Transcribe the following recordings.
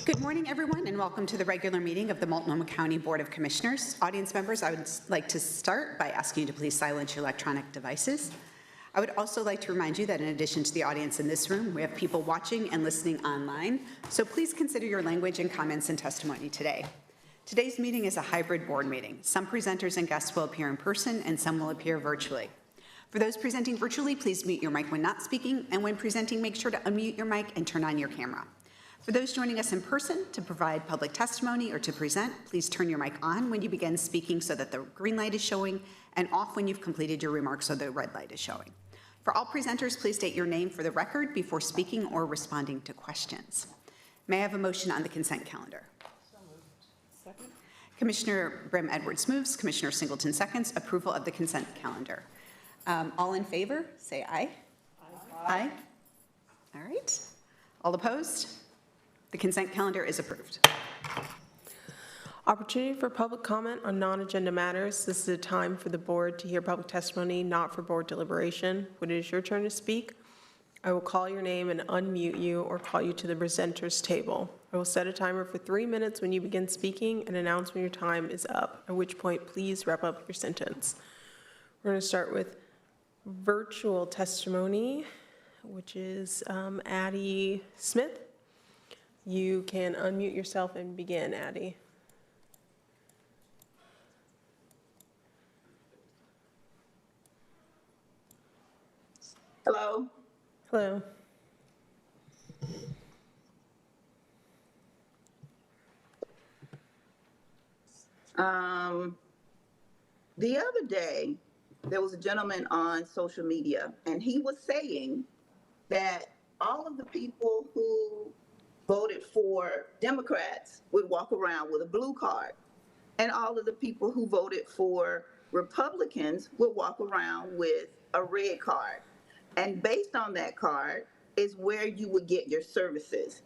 Good morning, everyone, and welcome to the regular meeting of the Multnomah County Board of Commissioners. Audience members, I would like to start by asking you to please silence your electronic devices. I would also like to remind you that in addition to the audience in this room, we have people watching and listening online, so please consider your language and comments and testimony today. Today's meeting is a hybrid board meeting. Some presenters and guests will appear in person and some will appear virtually. For those presenting virtually, please mute your mic when not speaking, and when presenting, make sure to unmute your mic and turn on your camera. For those joining us in person to provide public testimony or to present, please turn your mic on when you begin speaking so that the green light is showing, and off when you've completed your remarks so the red light is showing. For all presenters, please state your name for the record before speaking or responding to questions. May I have a motion on the consent calendar? So moved. Second. Commissioner Brim Edwards moves. Commissioner Singleton seconds. Approval of the consent calendar. All in favor, say aye. Aye. All right. All opposed? The consent calendar is approved. Opportunity for public comment on non-agenda matters. This is a time for the board to hear public testimony, not for board deliberation. When it is your turn to speak, I will call your name and unmute you or call you to the presenter's table. I will set a timer for 3 minutes when you begin speaking and announce when your time is up, at which point please wrap up your sentence. We're going to start with virtual testimony, which is Addie Smith. You can unmute yourself and begin, Addie. Hello. Hello. The other day, there was a gentleman on social media, and he was saying that all of the people who voted for Democrats would walk around with a blue card, and all of the people who voted for Republicans would walk around with a red card. And based on that card is where you would get your services.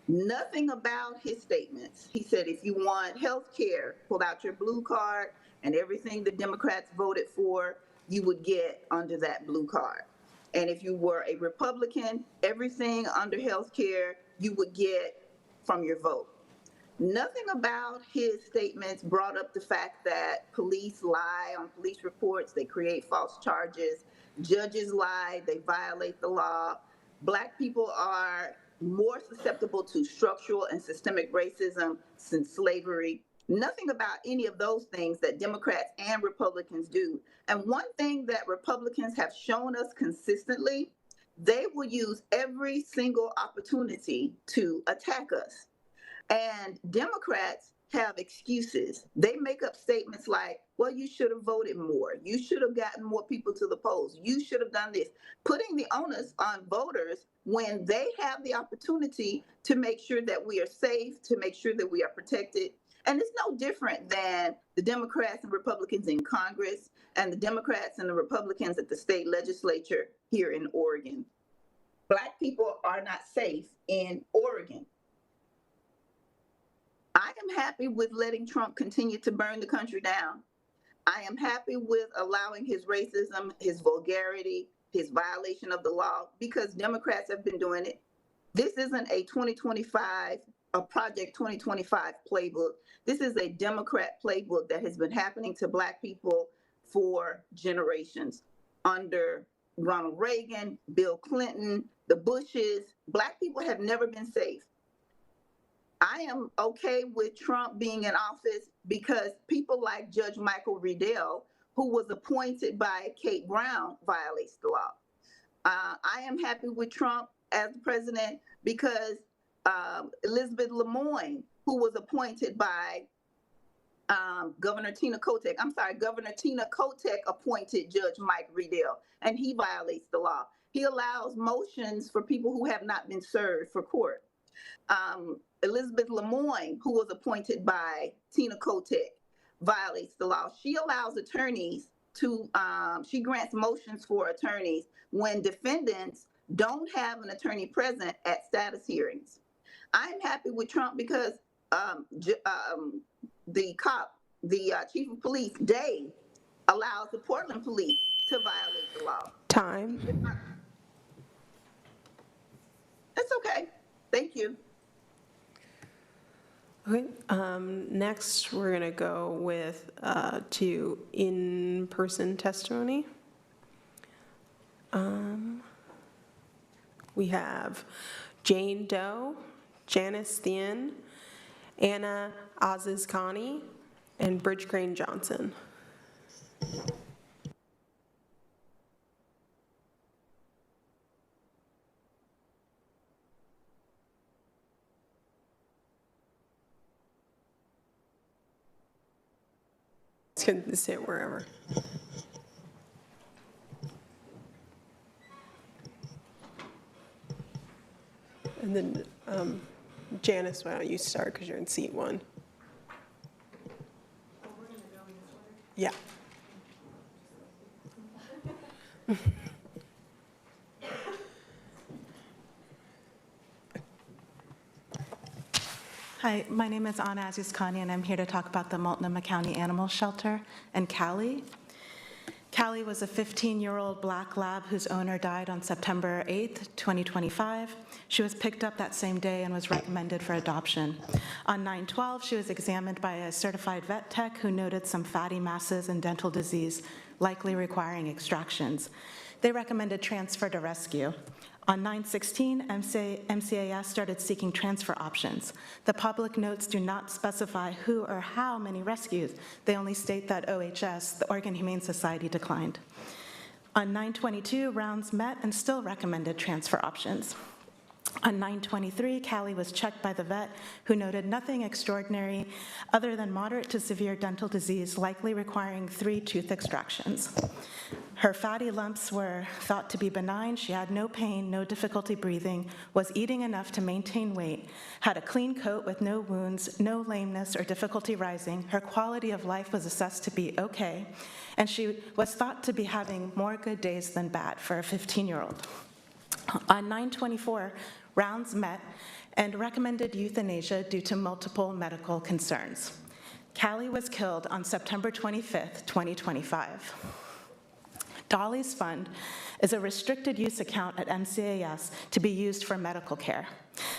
Nothing about his statements. He said, if you want health care, pull out your blue card, and everything the Democrats voted for, you would get under that blue card. And if you were a Republican, everything under health care, you would get from your vote. Nothing about his statements brought up the fact that police lie on police reports, they create false charges, judges lie, they violate the law. Black people are more susceptible to structural and systemic racism since slavery. Nothing about any of those things that Democrats and Republicans do. And one thing that Republicans have shown us consistently, they will use every single opportunity to attack us. And Democrats have excuses. They make up statements like, well, you should have voted more. You should have gotten more people to the polls. You should have done this, putting the onus on voters when they have the opportunity to make sure that we are safe, to make sure that we are protected. And it's no different than the Democrats and Republicans in Congress and the Democrats and the Republicans at the state legislature here in Oregon. Black people are not safe in Oregon. I am happy with letting Trump continue to burn the country down. I am happy with allowing his racism, his vulgarity, his violation of the law, because Democrats have been doing it. This isn't a Project 2025 playbook. This is a Democrat playbook that has been happening to Black people for generations. Under Ronald Reagan, Bill Clinton, the Bushes, Black people have never been safe. I am okay with Trump being in office because people like Judge Michael Riedel, who was appointed by Kate Brown, violates the law. I am happy with Trump as president because Elizabeth Lemoyne, who was appointed by Governor Tina Kotek appointed Judge Mike Riedel, and he violates the law. He allows motions for people who have not been served for court. Elizabeth Lemoyne, who was appointed by Tina Kotek, violates the law. She allows attorneys to, she grants motions for attorneys when defendants don't have an attorney present at status hearings. I'm happy with Trump because the chief of police, Day, allows the Portland police to violate the law. Time. That's okay. Thank you. Okay, next, we're going to go with to in-person testimony. We have Jane Doe, Janice Thien, Anna Aziz Khani, and Bridge Crane Johnson. Can sit wherever. And then Janice, why don't you start because you're in seat 1. Yeah. Hi, my name is Anna Aziz Khani, and I'm here to talk about the Multnomah County Animal Shelter and Callie. Callie was a 15-year-old black lab whose owner died on September 8th, 2025. She was picked up that same day and was recommended for adoption. On 9/12, she was examined by a certified vet tech who noted some fatty masses and dental disease, likely requiring extractions. They recommended transfer to rescue. On 9/16, MCAS started seeking transfer options. The public notes do not specify who or how many rescues. They only state that OHS, the Oregon Humane Society, declined. On 9/22, rounds met and still recommended transfer options. On 9/23, Callie was checked by the vet, who noted nothing extraordinary other than moderate to severe dental disease, likely requiring 3 tooth extractions. Her fatty lumps were thought to be benign. She had no pain, no difficulty breathing, was eating enough to maintain weight, had a clean coat with no wounds, no lameness or difficulty rising. Her quality of life was assessed to be okay, and she was thought to be having more good days than bad for a 15-year-old. On 9/24, rounds met and recommended euthanasia due to multiple medical concerns. Callie was killed on September 25th, 2025. Dolly's Fund is a restricted use account at MCAS to be used for medical care.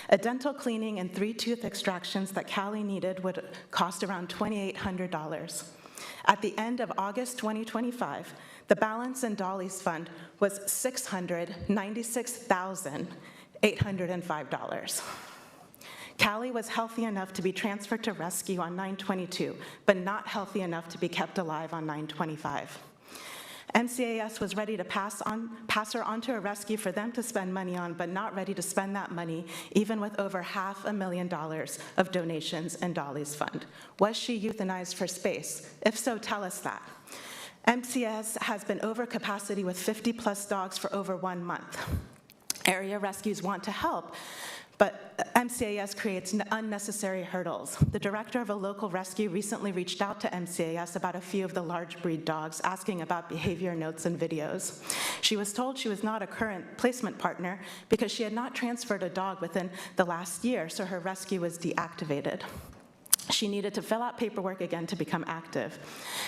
A dental cleaning and 3 tooth extractions that Callie needed would cost around $2,800. At the end of August 2025, the balance in Dolly's Fund was $696,805. Callie was healthy enough to be transferred to rescue on 9/22, but not healthy enough to be kept alive on 9/25. MCAS was ready to pass her on to a rescue for them to spend money on, but not ready to spend that money, even with over $500,000 of donations in Dolly's Fund. Was she euthanized for space? If so, tell us that. MCAS has been over capacity with 50-plus dogs for over 1 month. Area rescues want to help, but MCAS creates unnecessary hurdles. The director of a local rescue recently reached out to MCAS about a few of the large breed dogs, asking about behavior notes and videos. She was told she was not a current placement partner because she had not transferred a dog within the last year, so her rescue was deactivated. She needed to fill out paperwork again to become active.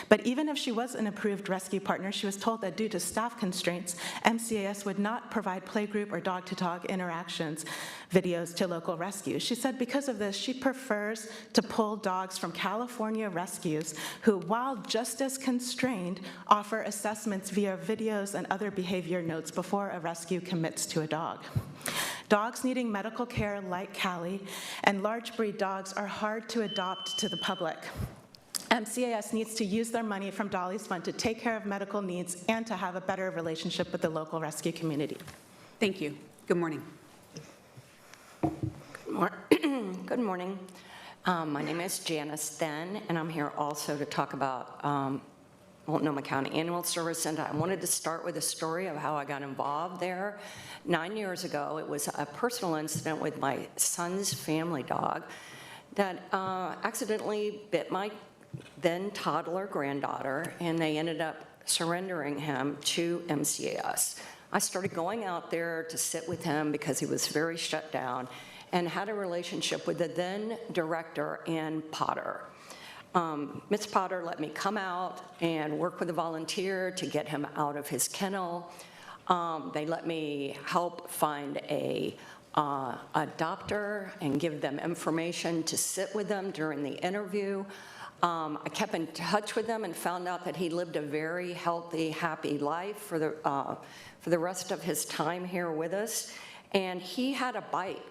But even if she was an approved rescue partner, she was told that due to staff constraints, MCAS would not provide playgroup or dog-to-dog interactions videos to local rescues. She said because of this, she prefers to pull dogs from California rescues who, while just as constrained, offer assessments via videos and other behavior notes before a rescue commits to a dog. Dogs needing medical care like Callie and large breed dogs are hard to adopt to the public. MCAS needs to use their money from Dolly's Fund to take care of medical needs and to have a better relationship with the local rescue community. Thank you. Good morning. Good morning. My name is Janice Thien, and I'm here also to talk about Multnomah County Animal Service. And I wanted to start with a story of how I got involved there. 9 years ago, it was a personal incident with my son's family dog that accidentally bit my then toddler granddaughter, and they ended up surrendering him to MCAS. I started going out there to sit with him because he was very shut down, and had a relationship with the then director, Ann Potter. Ms. Potter let me come out and work with a volunteer to get him out of his kennel. They let me help find a a doctor and give them information to sit with them during the interview. I kept in touch with them and found out that he lived a very healthy, happy life for the rest of his time here with us. And he had a bite,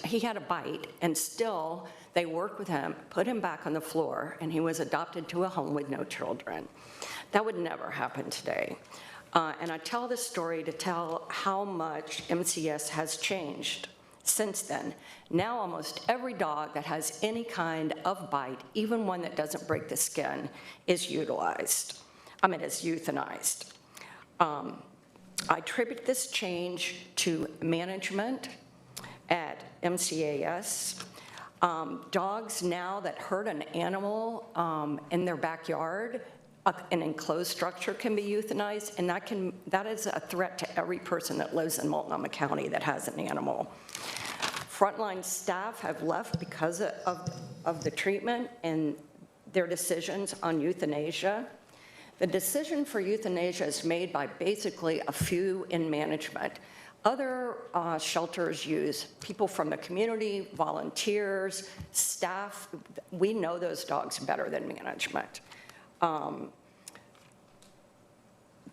he had a bite, and still they worked with him, put him back on the floor, and he was adopted to a home with no children. That would never happen today. And I tell this story to tell how much MCS has changed since then. Now almost every dog that has any kind of bite, even one that doesn't break the skin, is euthanized. I attribute this change to management at MCAS. Dogs now that hurt an animal in their backyard, an enclosed structure, can be euthanized, and that is a threat to every person that lives in Multnomah County that has an animal. Frontline staff have left because of the treatment and their decisions on euthanasia. The decision for euthanasia is made by basically a few in management. Other shelters use people from the community, volunteers, staff. We know those dogs better than management.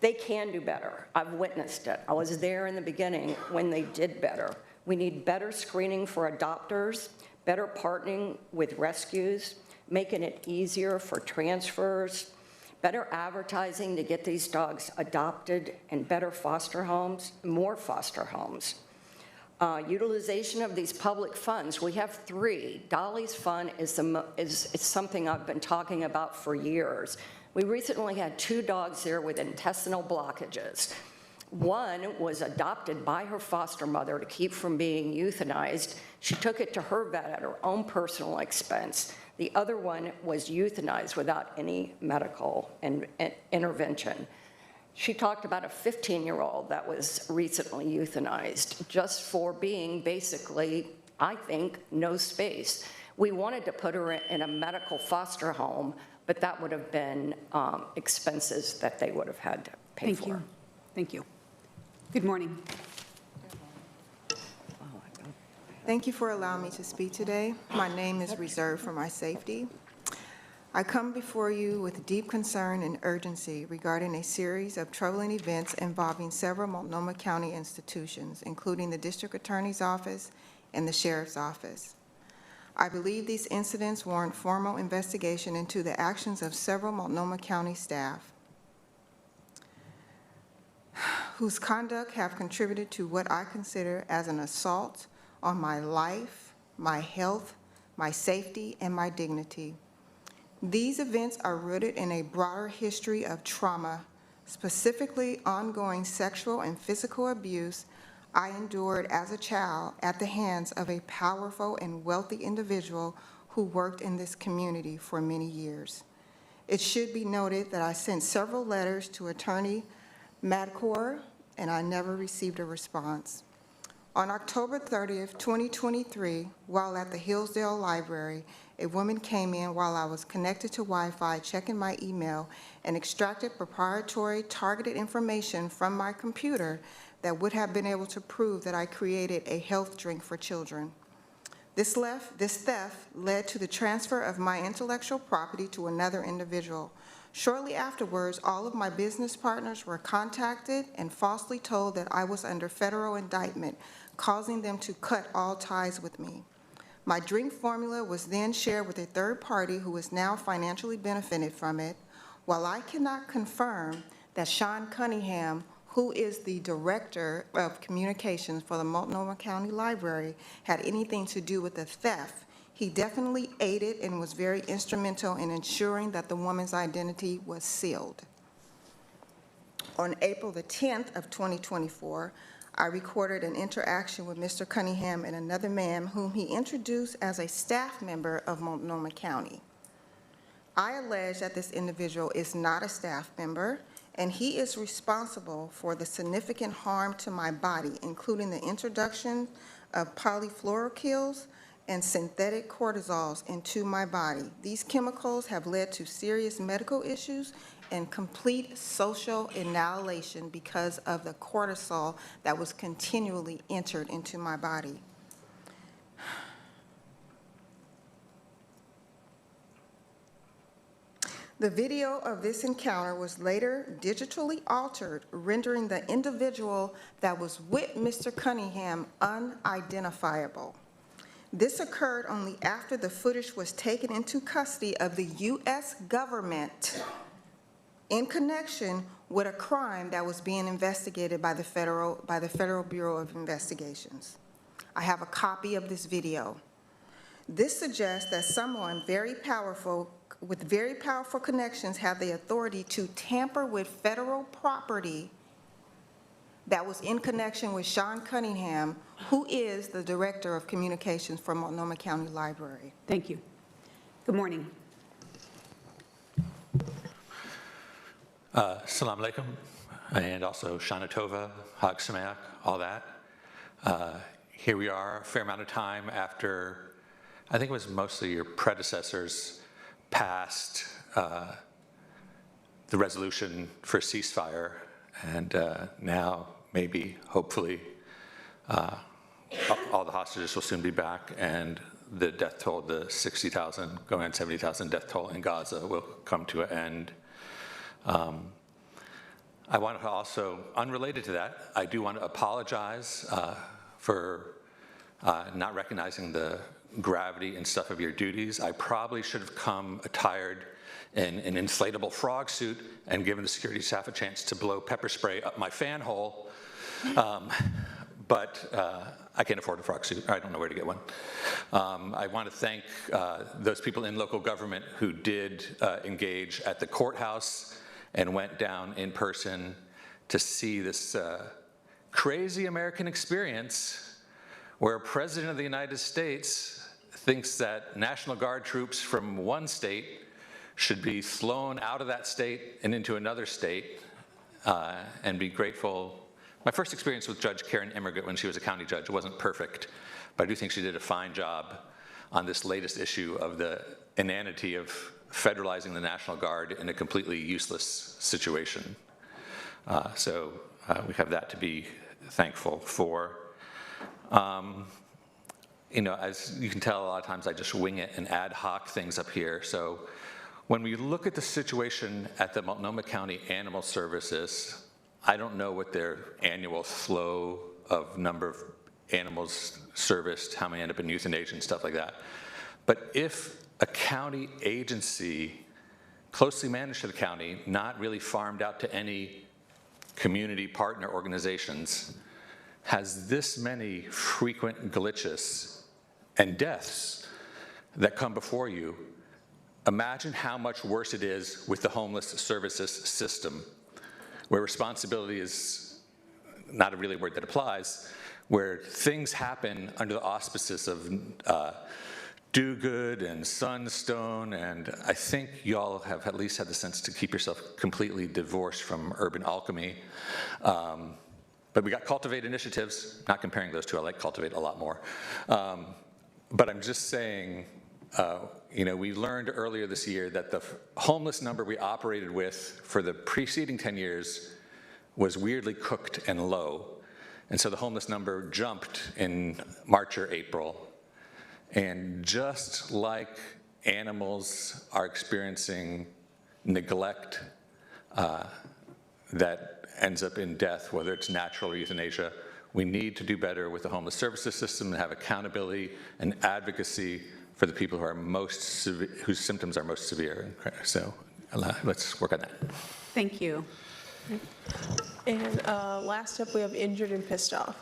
They can do better. I've witnessed it. I was there in the beginning when they did better. We need better screening for adopters, better partnering with rescues, making it easier for transfers, better advertising to get these dogs adopted, and better foster homes, more foster homes. Utilization of these public funds. We have 3. Dolly's Fund is something I've been talking about for years. We recently had 2 dogs there with intestinal blockages. One was adopted by her foster mother to keep from being euthanized. She took it to her vet at her own personal expense. The other one was euthanized without any medical intervention. She talked about a 15-year-old that was recently euthanized just for being basically, I think, no space. We wanted to put her in a medical foster home, but that would have been expenses that they would have had to pay for. Thank you. Thank you. Good morning. Thank you for allowing me to speak today. My name is reserved for my safety. I come before you with deep concern and urgency regarding a series of troubling events involving several Multnomah County institutions, including the District Attorney's Office and the Sheriff's Office. I believe these incidents warrant formal investigation into the actions of several Multnomah County staff whose conduct have contributed to what I consider as an assault on my life, my health, my safety, and my dignity. These events are rooted in a broader history of trauma, specifically ongoing sexual and physical abuse I endured as a child at the hands of a powerful and wealthy individual who worked in this community for many years. It should be noted that I sent several letters to Attorney Madcore, and I never received a response. On October 30th, 2023, while at the Hillsdale Library, a woman came in while I was connected to Wi-Fi checking my email and extracted proprietary targeted information from my computer that would have been able to prove that I created a health drink for children. This theft led to the transfer of my intellectual property to another individual. Shortly afterwards, all of my business partners were contacted and falsely told that I was under federal indictment, causing them to cut all ties with me. My drink formula was then shared with a third party who is now financially benefited from it. While I cannot confirm that Sean Cunningham, who is the Director of Communications for the Multnomah County Library, had anything to do with the theft, he definitely aided and was very instrumental in ensuring that the woman's identity was sealed. On April the 10th of 2024, I recorded an interaction with Mr. Cunningham and another man whom he introduced as a staff member of Multnomah County. I allege that this individual is not a staff member, and he is responsible for the significant harm to my body, including the introduction of polyfluoroalkyls and synthetic cortisols into my body. These chemicals have led to serious medical issues and complete social annihilation because of the cortisol that was continually entered into my body. The video of this encounter was later digitally altered, rendering the individual that was with Mr. Cunningham unidentifiable. This occurred only after the footage was taken into custody of the U.S. government in connection with a crime that was being investigated by the Federal Bureau of Investigations. I have a copy of this video. This suggests that someone with very powerful connections have the authority to tamper with federal property that was in connection with Sean Cunningham, who is the Director of Communications for Multnomah County Library. Thank you. Good morning. Salam alaikum, and also Shana Tova, Hag Sameach, all that. Here we are, a fair amount of time after, I think it was mostly your predecessors passed the resolution for ceasefire, and now maybe, hopefully, all the hostages will soon be back, and the death toll, the 60,000, going on 70,000 death toll in Gaza will come to an end. I want to also, unrelated to that, I do want to apologize for not recognizing the gravity and stuff of your duties. I probably should have come attired in an inflatable frog suit and given the security staff a chance to blow pepper spray up my fan hole. But I can't afford a frog suit. I don't know where to get one. I want to thank those people in local government who did engage at the courthouse and went down in person to see this crazy American experience where a president of the United States thinks that National Guard troops from one state should be flown out of that state and into another state, and be grateful. My first experience with Judge Karen Immergut when she was a county judge wasn't perfect, but I do think she did a fine job on this latest issue of the inanity of federalizing the National Guard in a completely useless situation. So we have that to be thankful for. You know, as you can tell, a lot of times I just wing it and ad hoc things up here. So when we look at the situation at the Multnomah County Animal Services, I don't know what their annual flow of number of animals serviced, how many end up in euthanasia and stuff like that. But if a county agency, closely managed to the county, not really farmed out to any community partner organizations, has this many frequent glitches and deaths that come before you, imagine how much worse it is with the homeless services system, where responsibility is not a really word that applies, where things happen under the auspices of do good and Sunstone, and I think y'all have at least had the sense to keep yourself completely divorced from urban alchemy. But we got Cultivate initiatives, not comparing those two, I like Cultivate a lot more. But I'm just saying, you know, we learned earlier this year that the homeless number we operated with for the preceding 10 years was weirdly cooked and low. And so the homeless number jumped in March or April. And just like animals are experiencing neglect that ends up in death, whether it's natural or euthanasia, we need to do better with the homeless services system and have accountability and advocacy for the people who are whose symptoms are most severe. So let's work on that. Thank you. And last up, we have injured and pissed off.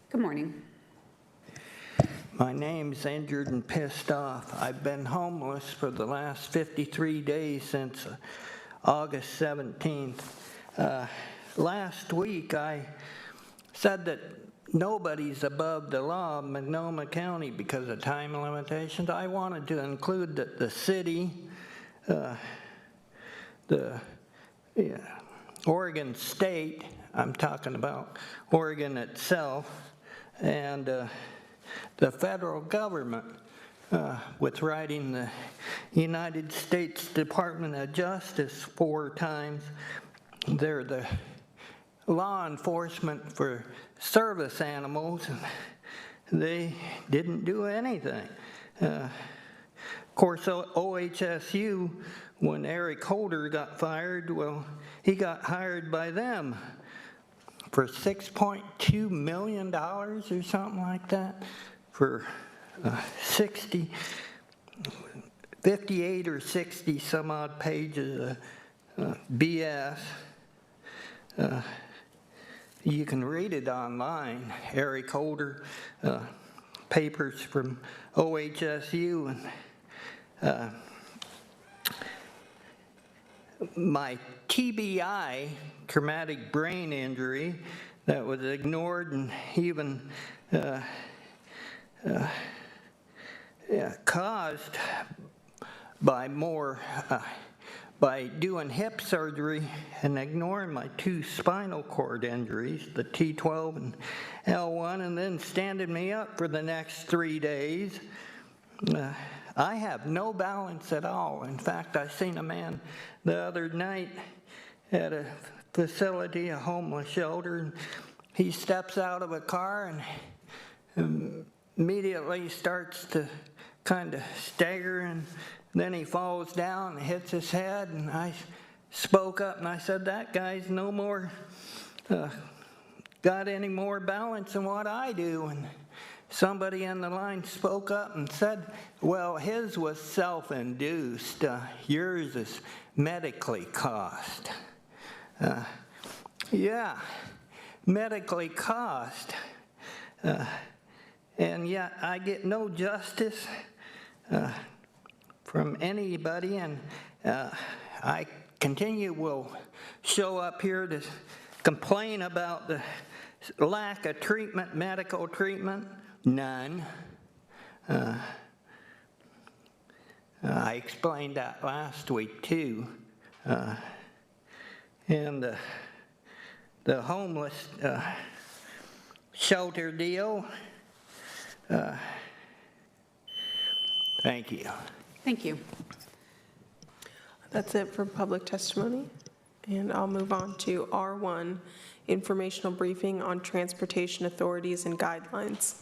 Good morning. My name's injured and pissed off. I've been homeless for the last 53 days since August 17th. Last week, I said that nobody's above the law of Multnomah County because of time limitations. I wanted to include the city, Oregon State, I'm talking about Oregon itself, and the federal government, with writing the United States Department of Justice 4 times. They're the law enforcement for service animals, and they didn't do anything. Of course, OHSU, when Eric Holder got fired, well, he got hired by them for $6.2 million or something like that, for 58 or 60 some odd pages of BS. You can read it online. Eric Holder, papers from OHSU, and my TBI, traumatic brain injury, that was ignored and even caused by by doing hip surgery and ignoring my 2 spinal cord injuries, the T12 and L1, and then standing me up for the next 3 days. I have no balance at all. In fact, I seen a man the other night at a facility, a homeless shelter, and he steps out of a car and immediately starts to kind of stagger, and then he falls down and hits his head, and I spoke up and I said, that guy's no more got any more balance than what I do. And somebody in the line spoke up and said, well, his was self-induced. Yours is medically caused. Yeah, medically caused. And yet I get no justice from anybody, and I will show up here to complain about the lack of treatment, medical treatment. None. I explained that last week too. And the homeless shelter deal. Thank you. Thank you. That's it for public testimony. And I'll move on to R1, informational briefing on transportation authorities and guidelines.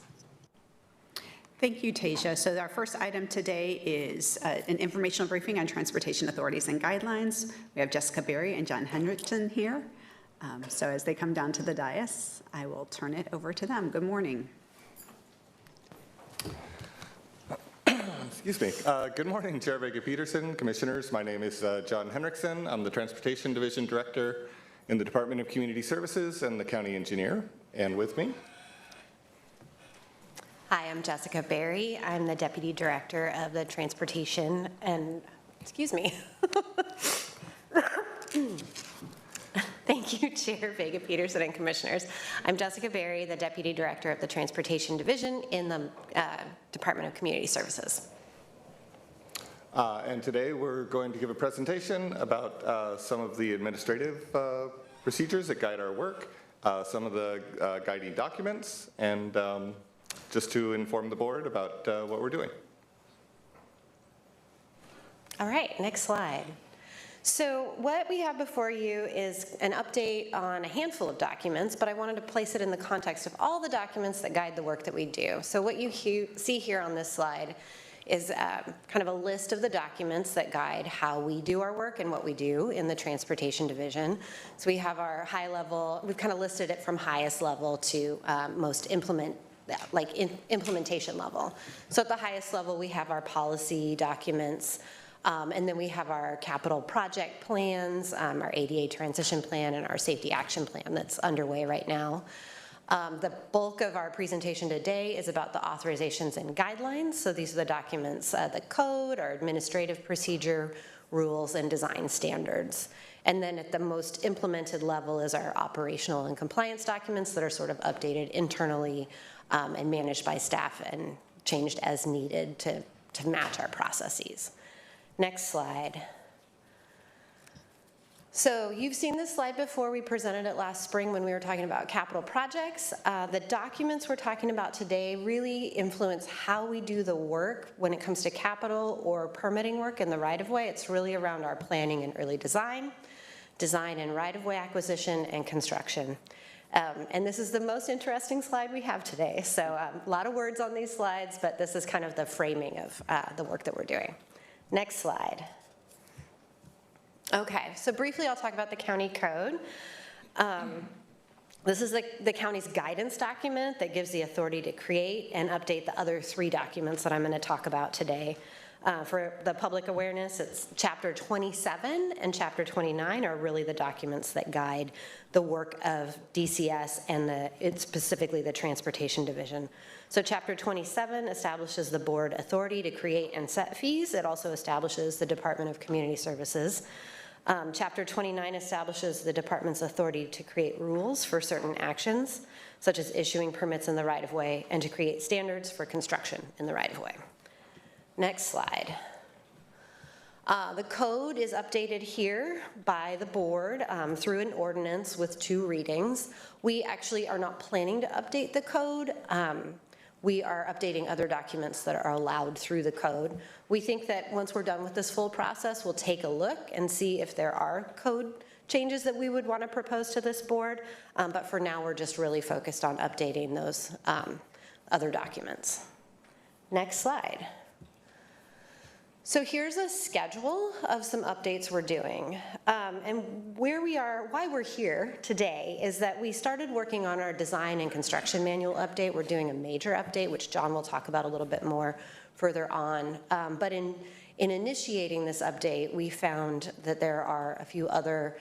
Thank you, Tasia. So our first item today is an informational briefing on transportation authorities and guidelines. We have Jessica Berry and John Henriksen here. So as they come down to the dais, I will turn it over to them. Good morning. Excuse me. Good morning, Chair Vega-Peterson, Commissioners. My name is John Henriksen. I'm the Transportation Division Director in the Department of Community Services and the County Engineer. And with me? Hi, I'm Jessica Berry. I'm the Deputy Director of the Transportation and, excuse me. Thank you, Chair Vega-Peterson and Commissioners. I'm Jessica Berry, the Deputy Director of the Transportation Division in the Department of Community Services. And today we're going to give a presentation about some of the administrative procedures that guide our work, some of the guiding documents, and just to inform the board about what we're doing. All right, next slide. So what we have before you is an update on a handful of documents, but I wanted to place it in the context of all the documents that guide the work that we do. So what you see here on this slide is kind of a list of the documents that guide how we do our work and what we do in the Transportation Division. So we have our high level, we've kind of listed it from highest level to most implementation level. So at the highest level, we have our policy documents, and then we have our capital project plans, our ADA transition plan, and our safety action plan that's underway right now. The bulk of our presentation today is about the authorizations and guidelines. So these are the documents, the code, our administrative procedure, rules, and design standards. And then at the most implemented level is our operational and compliance documents that are sort of updated internally and managed by staff and changed as needed to match our processes. Next slide. So you've seen this slide before. We presented it last spring when we were talking about capital projects. The documents we're talking about today really influence how we do the work when it comes to capital or permitting work in the right-of-way. It's really around our planning and early design and right-of-way acquisition, and construction. And this is the most interesting slide we have today. So a lot of words on these slides, but this is kind of the framing of the work that we're doing. Next slide. Okay, so briefly I'll talk about the county code. This is the county's guidance document that gives the authority to create and update the other 3 documents that I'm going to talk about today. For the public awareness, it's Chapter 27 and Chapter 29 are really the documents that guide the work of DCS and it's specifically the Transportation Division. So Chapter 27 establishes the board authority to create and set fees. It also establishes the Department of Community Services. Chapter 29 establishes the department's authority to create rules for certain actions, such as issuing permits in the right-of-way and to create standards for construction in the right-of-way. Next slide. The code is updated here by the board through an ordinance with 2 readings. We actually are not planning to update the code. We are updating other documents that are allowed through the code. We think that once we're done with this full process, we'll take a look and see if there are code changes that we would want to propose to this board. But for now, we're just really focused on updating those other documents. Next slide. So here's a schedule of some updates we're doing. And where we are, why we're here today is that we started working on our design and construction manual update. We're doing a major update, which John will talk about a little bit more further on. But in initiating this update, we found that there are a few other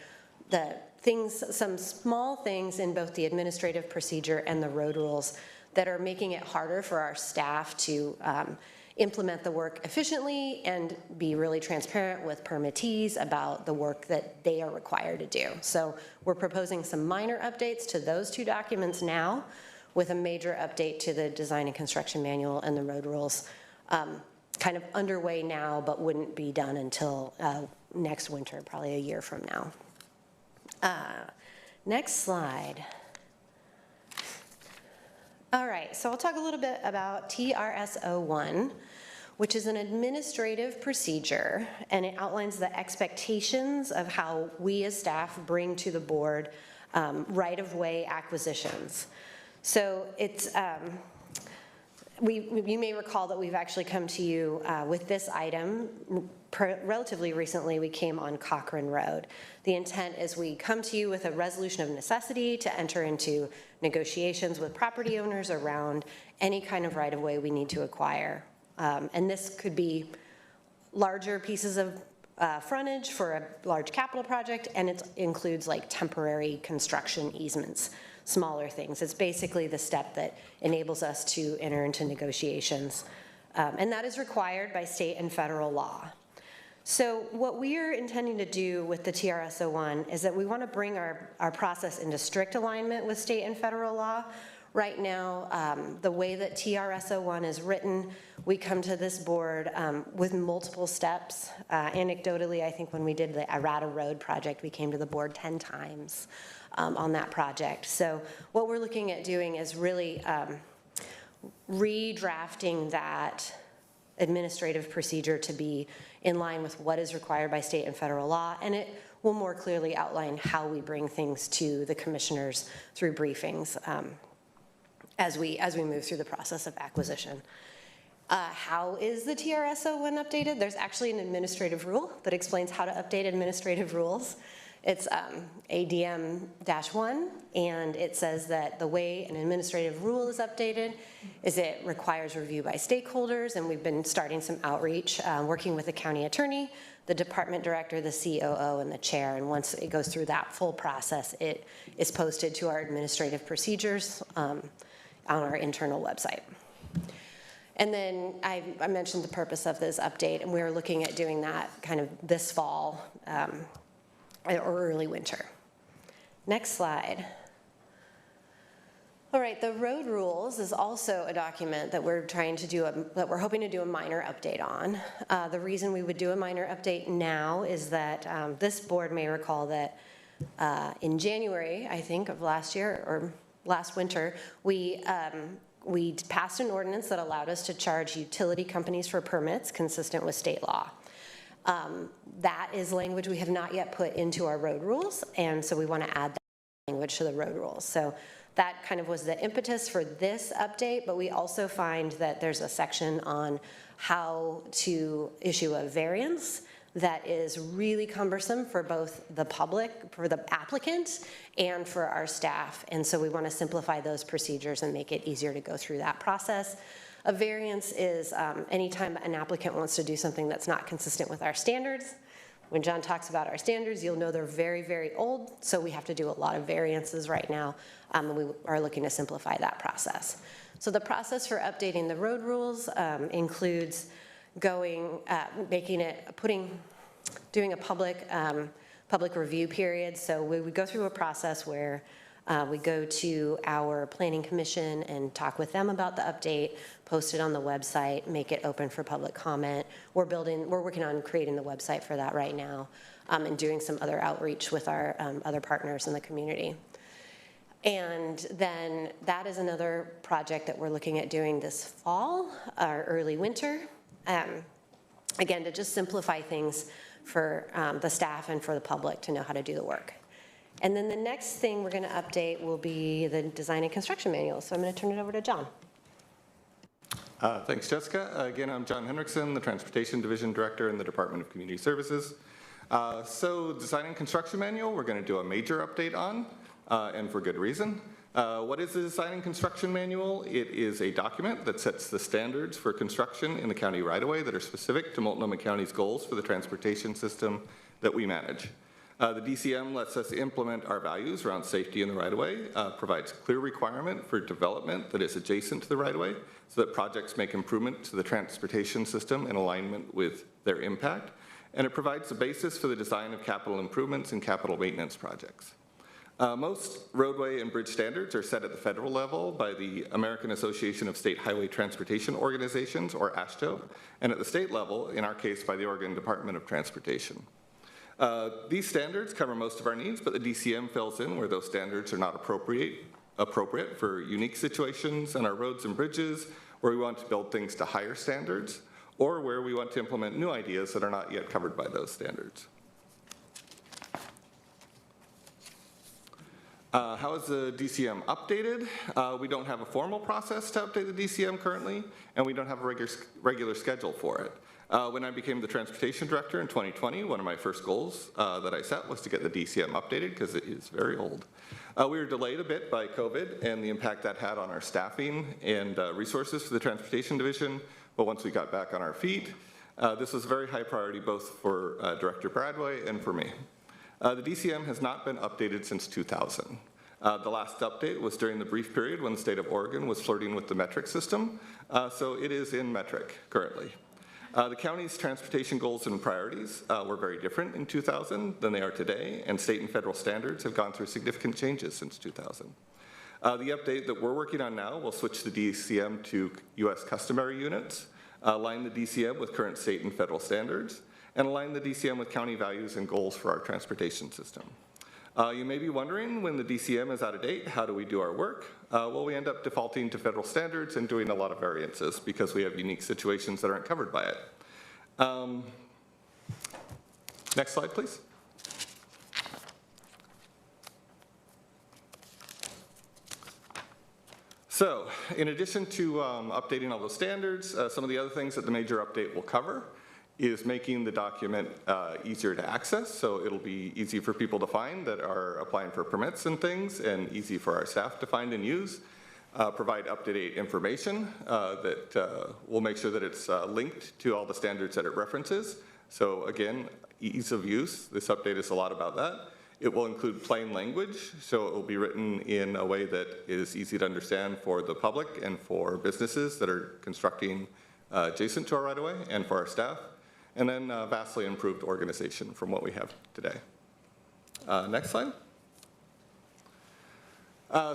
some small things in both the administrative procedure and the road rules that are making it harder for our staff to implement the work efficiently and be really transparent with permittees about the work that they are required to do. So we're proposing some minor updates to those 2 documents now with a major update to the design and construction manual and the road rules kind of underway now, but wouldn't be done until next winter, probably a year from now. Next slide. All right, so I'll talk a little bit about TRS-01, which is an administrative procedure, and it outlines the expectations of how we as staff bring to the board right-of-way acquisitions. So it's, you may recall that we've actually come to you with this item. Relatively recently, we came on Cochrane Road. The intent is we come to you with a resolution of necessity to enter into negotiations with property owners around any kind of right-of-way we need to acquire. And this could be larger pieces of frontage for a large capital project, and it includes like temporary construction easements, smaller things. It's basically the step that enables us to enter into negotiations. And that is required by state and federal law. So what we are intending to do with the TRS-01 is that we want to bring our process into strict alignment with state and federal law. Right now, the way that TRS-01 is written, we come to this board with multiple steps. Anecdotally, I think when we did the Arata Road project, we came to the board 10 times on that project. So what we're looking at doing is really redrafting that administrative procedure to be in line with what is required by state and federal law, and it will more clearly outline how we bring things to the commissioners through briefings as we move through the process of acquisition. How is the TRS-01 updated? There's actually an administrative rule that explains how to update administrative rules. It's ADM-1, and it says that the way an administrative rule is updated is it requires review by stakeholders, and we've been starting some outreach, working with the county attorney, the department director, the COO, and the chair, and once it goes through that full process, it is posted to our administrative procedures on our internal website. And then I mentioned the purpose of this update, and we're looking at doing that kind of this fall, or early winter. Next slide. All right, the road rules is also a document that we're trying to do, that we're hoping to do a minor update on. The reason we would do a minor update now is that this board may recall that in January, I think, of last year, or last winter, we passed an ordinance that allowed us to charge utility companies for permits consistent with state law. That is language we have not yet put into our road rules, and so we want to add that language to the road rules. So that kind of was the impetus for this update, but we also find that there's a section on how to issue a variance that is really cumbersome for both the public, for the applicant, and for our staff. And so we want to simplify those procedures and make it easier to go through that process. A variance is anytime an applicant wants to do something that's not consistent with our standards. When John talks about our standards, you'll know they're very, very old, so we have to do a lot of variances right now, and we are looking to simplify that process. So the process for updating the road rules includes doing a public review period. So we would go through a process where we go to our planning commission and talk with them about the update, post it on the website, make it open for public comment. We're working on creating the website for that right now, and doing some other outreach with our other partners in the community. And then that is another project that we're looking at doing this fall or early winter. Again, to just simplify things for the staff and for the public to know how to do the work. And then the next thing we're going to update will be the design and construction manual. So I'm going to turn it over to John. Thanks, Jessica. Again, I'm John Henriksen, the Transportation Division Director in the Department of Community Services. So design and construction manual, we're going to do a major update on, and for good reason. What is the design and construction manual? It is a document that sets the standards for construction in the county right-of-way that are specific to Multnomah County's goals for the transportation system that we manage. The DCM lets us implement our values around safety in the right-of-way, provides clear requirement for development that is adjacent to the right-of-way so that projects make improvement to the transportation system in alignment with their impact, and it provides the basis for the design of capital improvements and capital maintenance projects. Most roadway and bridge standards are set at the federal level by the American Association of State Highway Transportation Organizations, or AASHTO, and at the state level, in our case, by the Oregon Department of Transportation. These standards cover most of our needs, but the DCM fills in where those standards are not appropriate for unique situations on our roads and bridges, where we want to build things to higher standards, or where we want to implement new ideas that are not yet covered by those standards. How is the DCM updated? We don't have a formal process to update the DCM currently, and we don't have a regular schedule for it. When I became the transportation director in 2020, one of my first goals that I set was to get the DCM updated because it is very old. We were delayed a bit by COVID and the impact that had on our staffing and resources for the transportation division, but once we got back on our feet, this was a very high priority both for Director Bradway and for me. The DCM has not been updated since 2000. The last update was during the brief period when the state of Oregon was flirting with the metric system, so it is in metric currently. The county's transportation goals and priorities were very different in 2000 than they are today, and state and federal standards have gone through significant changes since 2000. The update that we're working on now will switch the DCM to U.S. customary units, align the DCM with current state and federal standards, and align the DCM with county values and goals for our transportation system. You may be wondering, when the DCM is out of date, how do we do our work? Well, we end up defaulting to federal standards and doing a lot of variances because we have unique situations that aren't covered by it. Next slide, please. So, in addition to updating all those standards, some of the other things that the major update will cover is making the document easier to access, so it'll be easy for people to find that are applying for permits and things, and easy for our staff to find and use. Provide up-to-date information that will make sure that it's linked to all the standards that it references. So again, ease of use, this update is a lot about that. It will include plain language, so it will be written in a way that is easy to understand for the public and for businesses that are constructing adjacent to our right-of-way, and for our staff. And then vastly improved organization from what we have today. Next slide.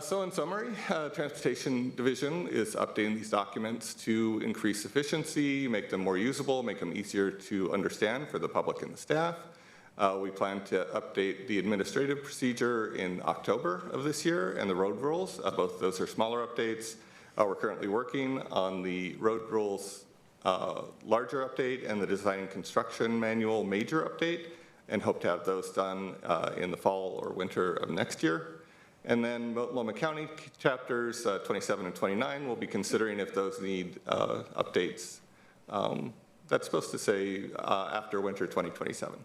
So in summary, Transportation Division is updating these documents to increase efficiency, make them more usable, make them easier to understand for the public and the staff. We plan to update the administrative procedure in October of this year and the road rules. Both of those are smaller updates. We're currently working on the road rules larger update and the design and construction manual major update, and hope to have those done in the fall or winter of next year. And then Multnomah County chapters 27 and 29, we'll be considering if those need updates. That's supposed to say after winter 2027.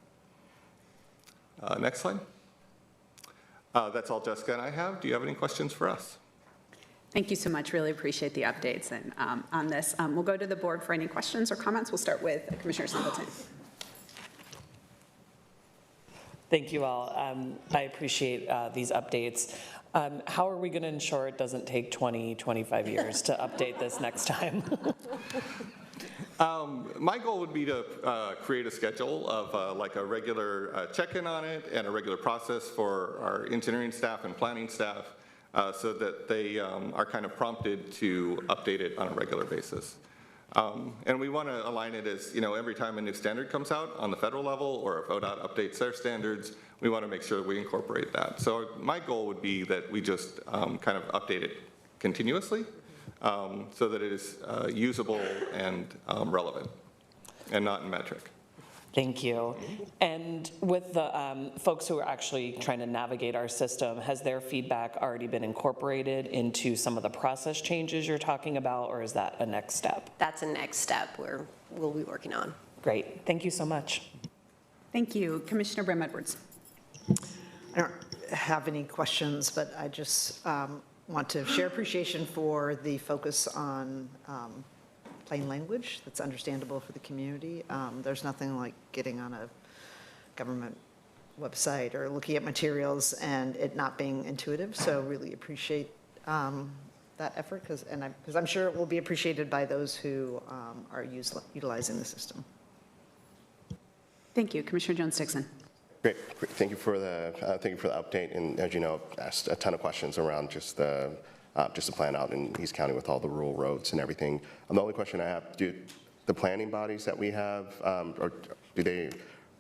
Next slide. That's all Jessica and I have. Do you have any questions for us? Thank you so much. Really appreciate the updates and on this. We'll go to the board for any questions or comments. We'll start with Commissioner Singleton. Thank you all. I appreciate these updates. How are we going to ensure it doesn't take 20, 25 years to update this next time? My goal would be to create a schedule of like a regular check-in on it and a regular process for our engineering staff and planning staff so that they are kind of prompted to update it on a regular basis. And we want to align it as, every time a new standard comes out on the federal level or if ODOT updates their standards, we want to make sure that we incorporate that. So my goal would be that we just kind of update it continuously so that it is usable and relevant and not in metric. Thank you. And with the folks who are actually trying to navigate our system, has their feedback already been incorporated into some of the process changes you're talking about, or is that a next step? That's a next step we'll be working on. Great. Thank you so much. Thank you. Commissioner Brim Edwards. I don't have any questions, but I just want to share appreciation for the focus on plain language that's understandable for the community. There's nothing like getting on a government website or looking at materials and it not being intuitive. So really appreciate that effort because I'm sure it will be appreciated by those who are utilizing the system. Thank you. Commissioner Jones-Dixon. Great. Thank you for the update. And as you know, I've asked a ton of questions around just the plan out in East County with all the rural roads and everything. The only question I have: do the planning bodies that we have, are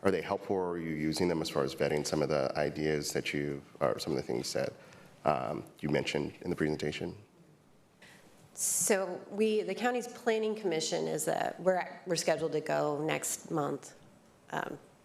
they helpful, or are you using them as far as vetting some of the ideas that or some of the things that you mentioned in the presentation? So the county's planning commission is we're scheduled to go next month.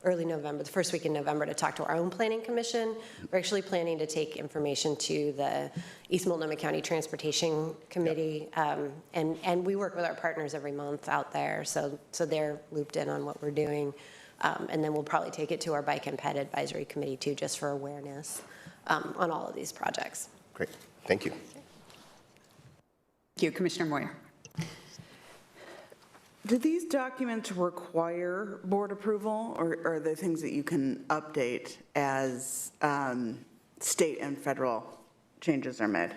Early November, the first week in November, to talk to our own planning commission. We're actually planning to take information to the East Multnomah County Transportation Committee, and we work with our partners every month out there, so they're looped in on what we're doing, and then we'll probably take it to our Bike and Ped Advisory Committee too, just for awareness on all of these projects. Great, thank you. Thank you. Commissioner Moyer. Do these documents require board approval, or are they things that you can update as state and federal changes are made?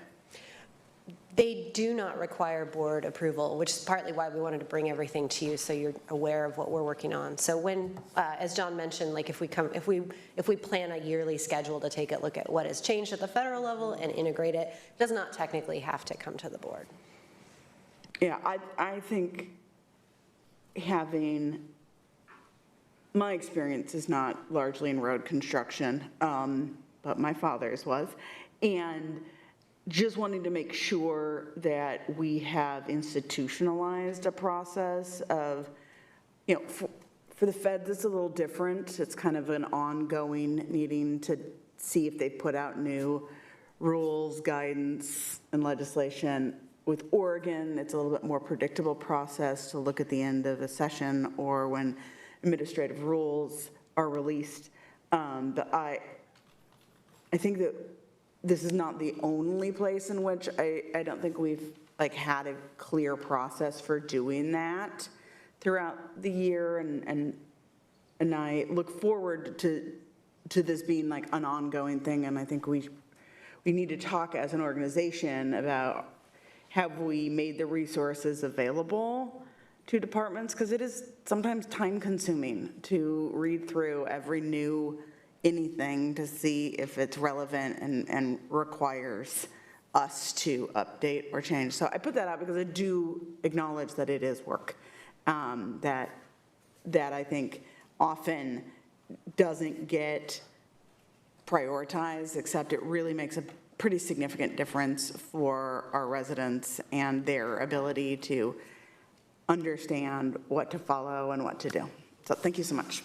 They do not require board approval, which is partly why we wanted to bring everything to you so you're aware of what we're working on. So when, as John mentioned, like if we plan a yearly schedule to take a look at what has changed at the federal level and integrate it, it does not technically have to come to the board. Yeah, I think my experience is not largely in road construction, but my father's was, and just wanting to make sure that we have institutionalized a process of, for the feds, it's a little different. It's kind of an ongoing needing to see if they put out new rules, guidance, and legislation. With Oregon, it's a little bit more predictable process to look at the end of a session or when administrative rules are released. But I think that this is not the only place in which I don't think we've like had a clear process for doing that throughout the year, and I look forward to this being like an ongoing thing, and I think we need to talk as an organization about, have we made the resources available to departments? Because it is sometimes time consuming to read through every new anything to see if it's relevant and requires us to update or change. So I put that out because I do acknowledge that it is work that I think often doesn't get prioritized, except it really makes a pretty significant difference for our residents and their ability to understand what to follow and what to do. So thank you so much.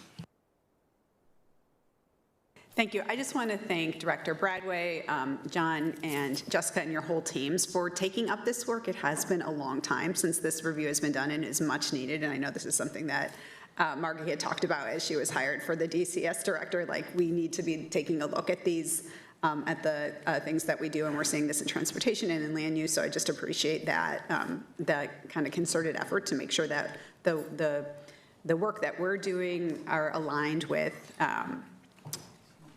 Thank you. I just want to thank Director Bradway, John, and Jessica and your whole teams for taking up this work. It has been a long time since this review has been done and is much needed. And I know this is something that Margie had talked about as she was hired for the DCS director. Like, we need to be taking a look at these, at the things that we do, and we're seeing this in transportation and in land use. So I just appreciate that, that kind of concerted effort to make sure that the work that we're doing are aligned with,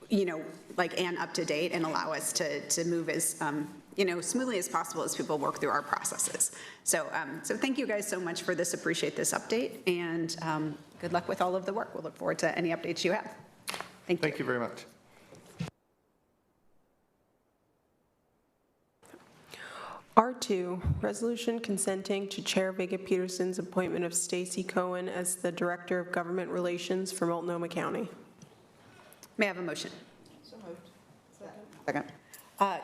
you know, like, and up to date, and allow us to move as, you know, smoothly as possible as people work through our processes. So, so thank you guys so much for this. Appreciate this update, and good luck with all of the work. We'll look forward to any updates you have. Thank you. Thank you very much. R2, resolution consenting to Chair Vega Peterson's appointment of Stacy Cohen as the Director of Government Relations for Multnomah County. May I have a motion? So moved. Second.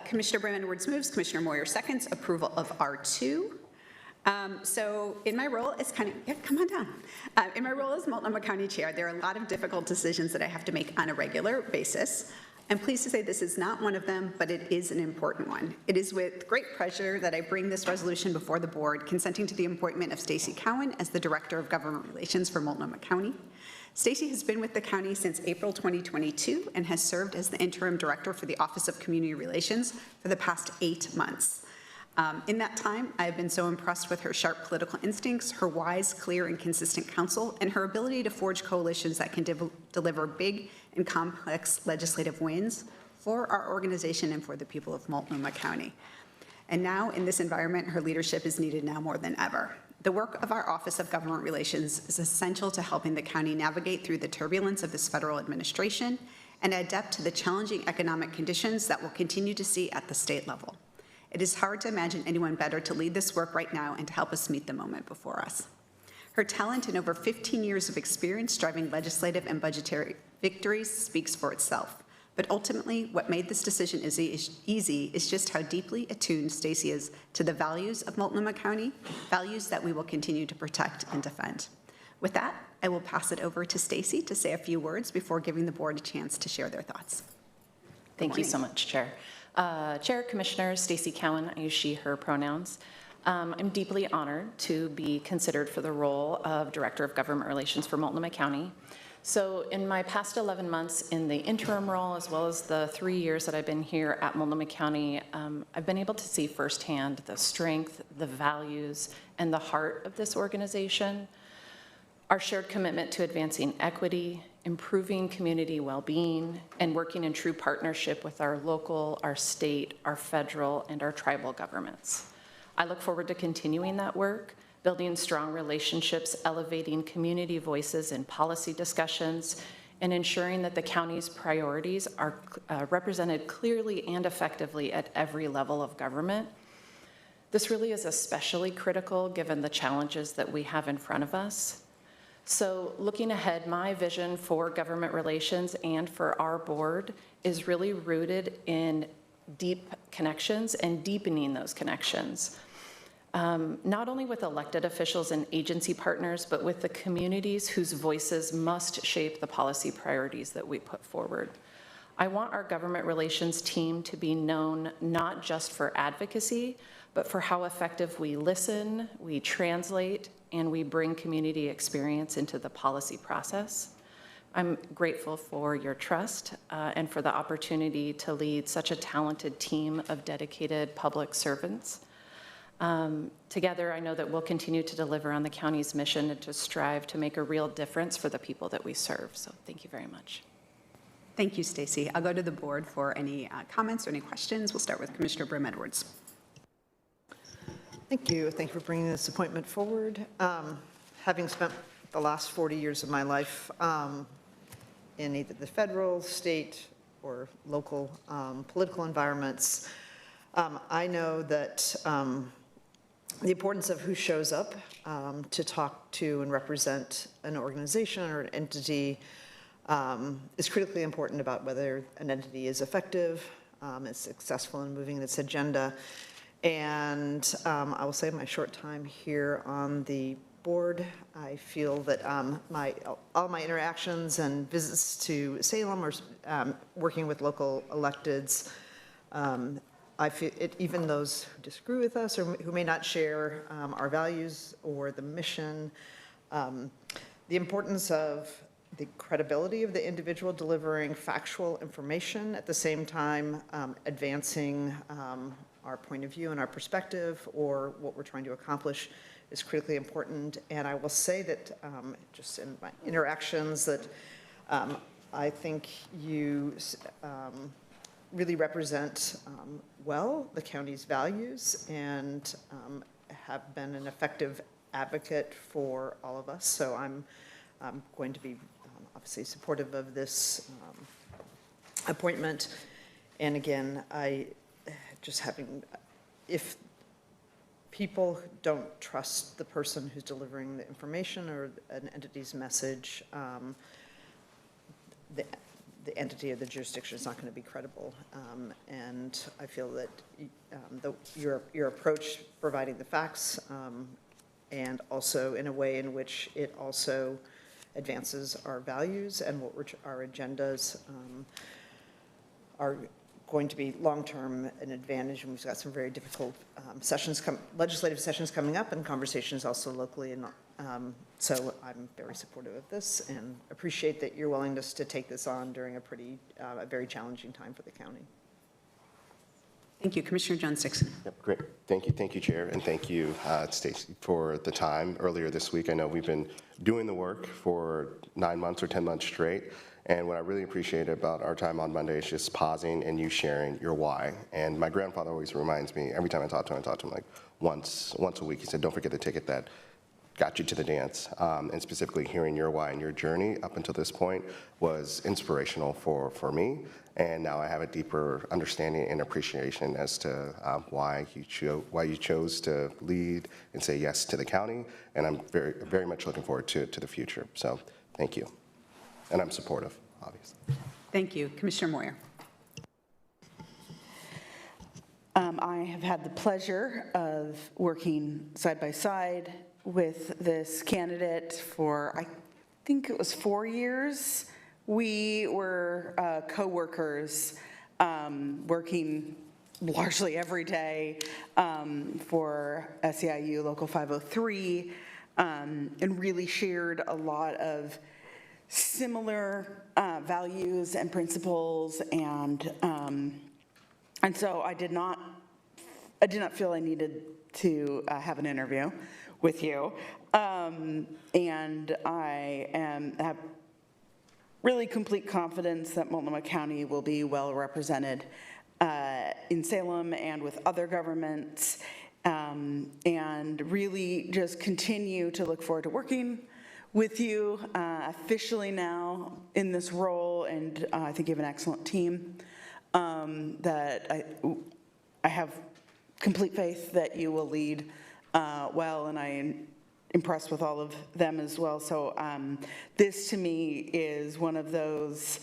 Commissioner Bram Edwards moves, Commissioner Moyer seconds, approval of R2. So in my role as come on down. In my role as Multnomah County Chair, there are a lot of difficult decisions that I have to make on a regular basis. I'm pleased to say this is not one of them, but it is an important one. It is with great pleasure that I bring this resolution before the board, consenting to the appointment of Stacy Cowen as the Director of Government Relations for Multnomah County. Stacy has been with the county since April 2022 and has served as the interim director for the Office of Community Relations for the past 8 months. In that time, I have been so impressed with her sharp political instincts, her wise, clear, and consistent counsel, and her ability to forge coalitions that can deliver big and complex legislative wins for our organization and for the people of Multnomah County. And now, in this environment, her leadership is needed now more than ever. The work of our Office of Government Relations is essential to helping the county navigate through the turbulence of this federal administration and adapt to the challenging economic conditions that we'll continue to see at the state level. It is hard to imagine anyone better to lead this work right now and to help us meet the moment before us. Her talent and over 15 years of experience driving legislative and budgetary victories speaks for itself. But ultimately, what made this decision easy is just how deeply attuned Stacy is to the values of Multnomah County, values that we will continue to protect and defend. With that, I will pass it over to Stacy to say a few words before giving the board a chance to share their thoughts. Thank you so much, Chair. Chair, Commissioners, Stacy Cowen, I use she, her pronouns. I'm deeply honored to be considered for the role of Director of Government Relations for Multnomah County. So in my past 11 months in the interim role, as well as the 3 years that I've been here at Multnomah County, I've been able to see firsthand the strength, the values, and the heart of this organization. Our shared commitment to advancing equity, improving community well-being, and working in true partnership with our local, our state, our federal, and our tribal governments. I look forward to continuing that work, building strong relationships, elevating community voices in policy discussions, and ensuring that the county's priorities are represented clearly and effectively at every level of government. This really is especially critical given the challenges that we have in front of us. So looking ahead, my vision for government relations and for our board is really rooted in deep connections and deepening those connections. Not only with elected officials and agency partners, but with the communities whose voices must shape the policy priorities that we put forward. I want our government relations team to be known not just for advocacy, but for how effective we listen, we translate, and we bring community experience into the policy process. I'm grateful for your trust and for the opportunity to lead such a talented team of dedicated public servants. Together, I know that we'll continue to deliver on the county's mission and to strive to make a real difference for the people that we serve. So thank you very much. Thank you, Stacy. I'll go to the board for any comments or any questions. We'll start with Commissioner Brim Edwards. Thank you. Thank you for bringing this appointment forward. Having spent the last 40 years of my life in either the federal, state, or local political environments, I know that the importance of who shows up to talk to and represent an organization or an entity is critically important about whether an entity is effective, is successful in moving its agenda. And I will say in my short time here on the board, I feel that all my interactions and visits to Salem or working with local electeds, I feel it, even those who disagree with us or who may not share our values or the mission, the importance of the credibility of the individual delivering factual information at the same time advancing our point of view and our perspective or what we're trying to accomplish is critically important. And I will say that just in my interactions that I think you really represent well the county's values and have been an effective advocate for all of us. So I'm going to be obviously supportive of this appointment. And again, if people don't trust the person who's delivering the information or an entity's message, the entity or the jurisdiction is not going to be credible. And I feel that your approach, providing the facts, and also in a way in which it also advances our values and what our agendas are going to be long-term an advantage. And we've got some very difficult legislative sessions coming up and conversations also locally. And so I'm very supportive of this and appreciate that your willingness to take this on during a very challenging time for the county. Thank you. Commissioner Jones-Dixon. Yep, great. Thank you, Chair, and thank you, Stacy, for the time earlier this week. I know we've been doing the work for 9 months or 10 months straight, and what I really appreciate about our time on Monday is just pausing and you sharing your why. And my grandfather always reminds me, every time I talk to him like once a week, he said, don't forget the ticket that got you to the dance. And specifically hearing your why and your journey up until this point was inspirational for me. And now I have a deeper understanding and appreciation as to why you chose to lead and say yes to the county. And I'm very, very much looking forward to the future. So thank you. And I'm supportive, obviously. Thank you. Commissioner Moyer. I have had the pleasure of working side by side with this candidate for, I think it was 4 years. We were co-workers working largely every day for SEIU Local 503 and really shared a lot of similar values and principles, and so I did not feel I needed to have an interview with you, and I have really complete confidence that Multnomah County will be well represented in Salem and with other governments, and really just continue to look forward to working with you officially now in this role. And I think you have an excellent team that I have complete faith that you will lead well, and I'm impressed with all of them as well. So this to me is one of those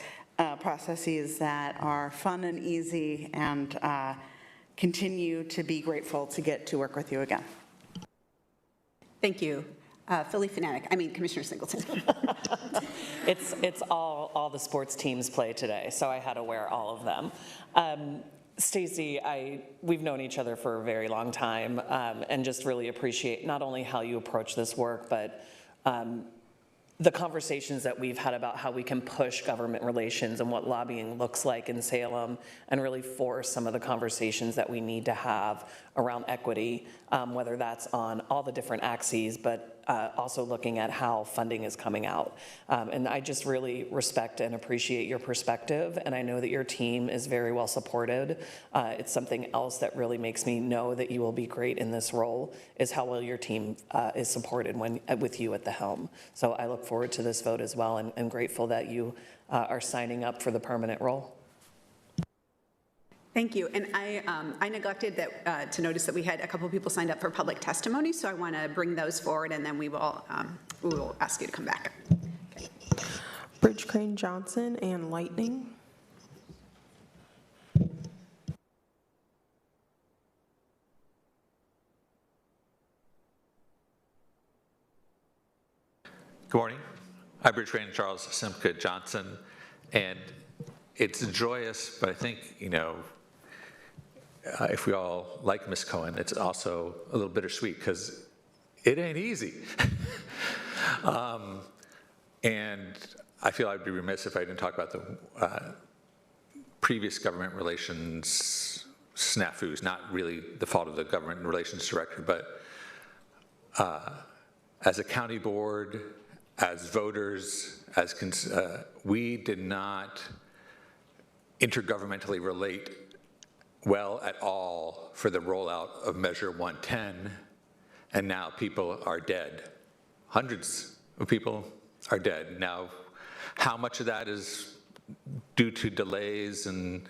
processes that are fun and easy, and continue to be grateful to get to work with you again. Thank you. Commissioner Singleton. It's all the sports teams play today, so I had to wear all of them. Stacy, we've known each other for a very long time, and just really appreciate not only how you approach this work, but the conversations that we've had about how we can push government relations and what lobbying looks like in Salem, and really force some of the conversations that we need to have around equity, whether that's on all the different axes, but also looking at how funding is coming out. And I just really respect and appreciate your perspective, and I know that your team is very well supported. It's something else that really makes me know that you will be great in this role, is how well your team is supported with you at the helm. So I look forward to this vote as well, and grateful that you are signing up for the permanent role. Thank you. And I neglected to notice that we had a couple of people signed up for public testimony, so I want to bring those forward, and then we will ask you to come back. Okay. Bridge Crane Johnson and Lightning. Good morning. I'm Bridge Crane Charles Simca Johnson, and it's joyous, but I think, if we all like Ms. Cohen, it's also a little bittersweet because it ain't easy. And I feel I'd be remiss if I didn't talk about the previous government relations snafus, not really the fault of the government relations director, but as a county board, as voters, we did not intergovernmentally relate well at all for the rollout of Measure 110, and now people are dead. Hundreds of people are dead. Now, how much of that is due to delays and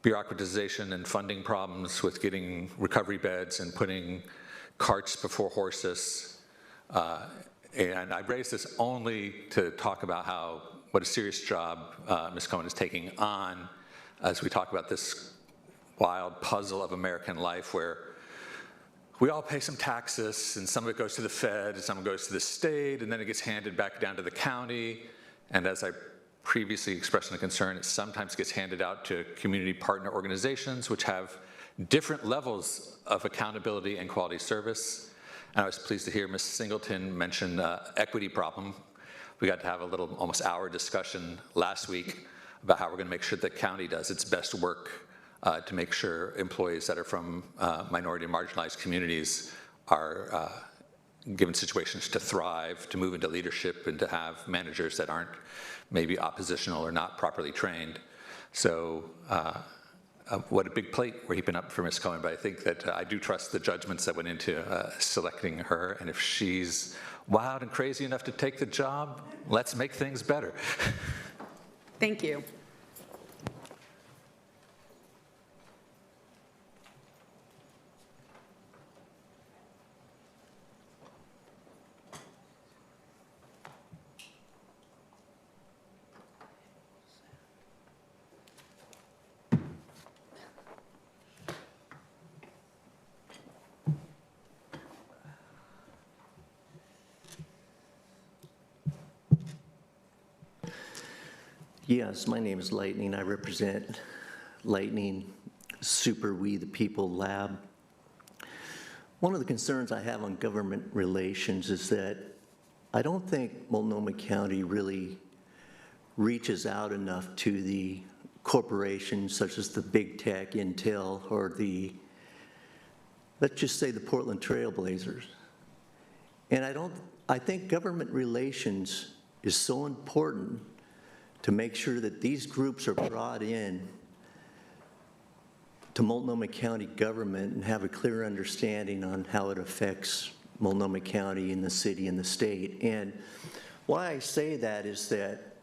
bureaucratization and funding problems with getting recovery beds and putting carts before horses? And I raise this only to talk about what a serious job Ms. Cohen is taking on as we talk about this wild puzzle of American life where we all pay some taxes, and some of it goes to the Fed, and some of it goes to the state, and then it gets handed back down to the county. And as I previously expressed a concern, it sometimes gets handed out to community partner organizations, which have different levels of accountability and quality service. And I was pleased to hear Ms. Singleton mention equity problem. We got to have a little almost hour discussion last week about how we're going to make sure the county does its best work to make sure employees that are from minority and marginalized communities are given situations to thrive, to move into leadership, and to have managers that aren't maybe oppositional or not properly trained. So what a big plate we're heaping up for Ms. Cohen, but I think that I do trust the judgments that went into selecting her, and if she's wild and crazy enough to take the job, let's make things better. Thank you. Yes, my name is Lightning. I represent Lightning Super We the People Lab. One of the concerns I have on government relations is that I don't think Multnomah County really reaches out enough to the corporations such as the big tech, Intel, or let's just say the Portland Trail Blazers. And I think government relations is so important to make sure that these groups are brought in to Multnomah County government and have a clear understanding on how it affects Multnomah County and the city and the state. And why I say that is that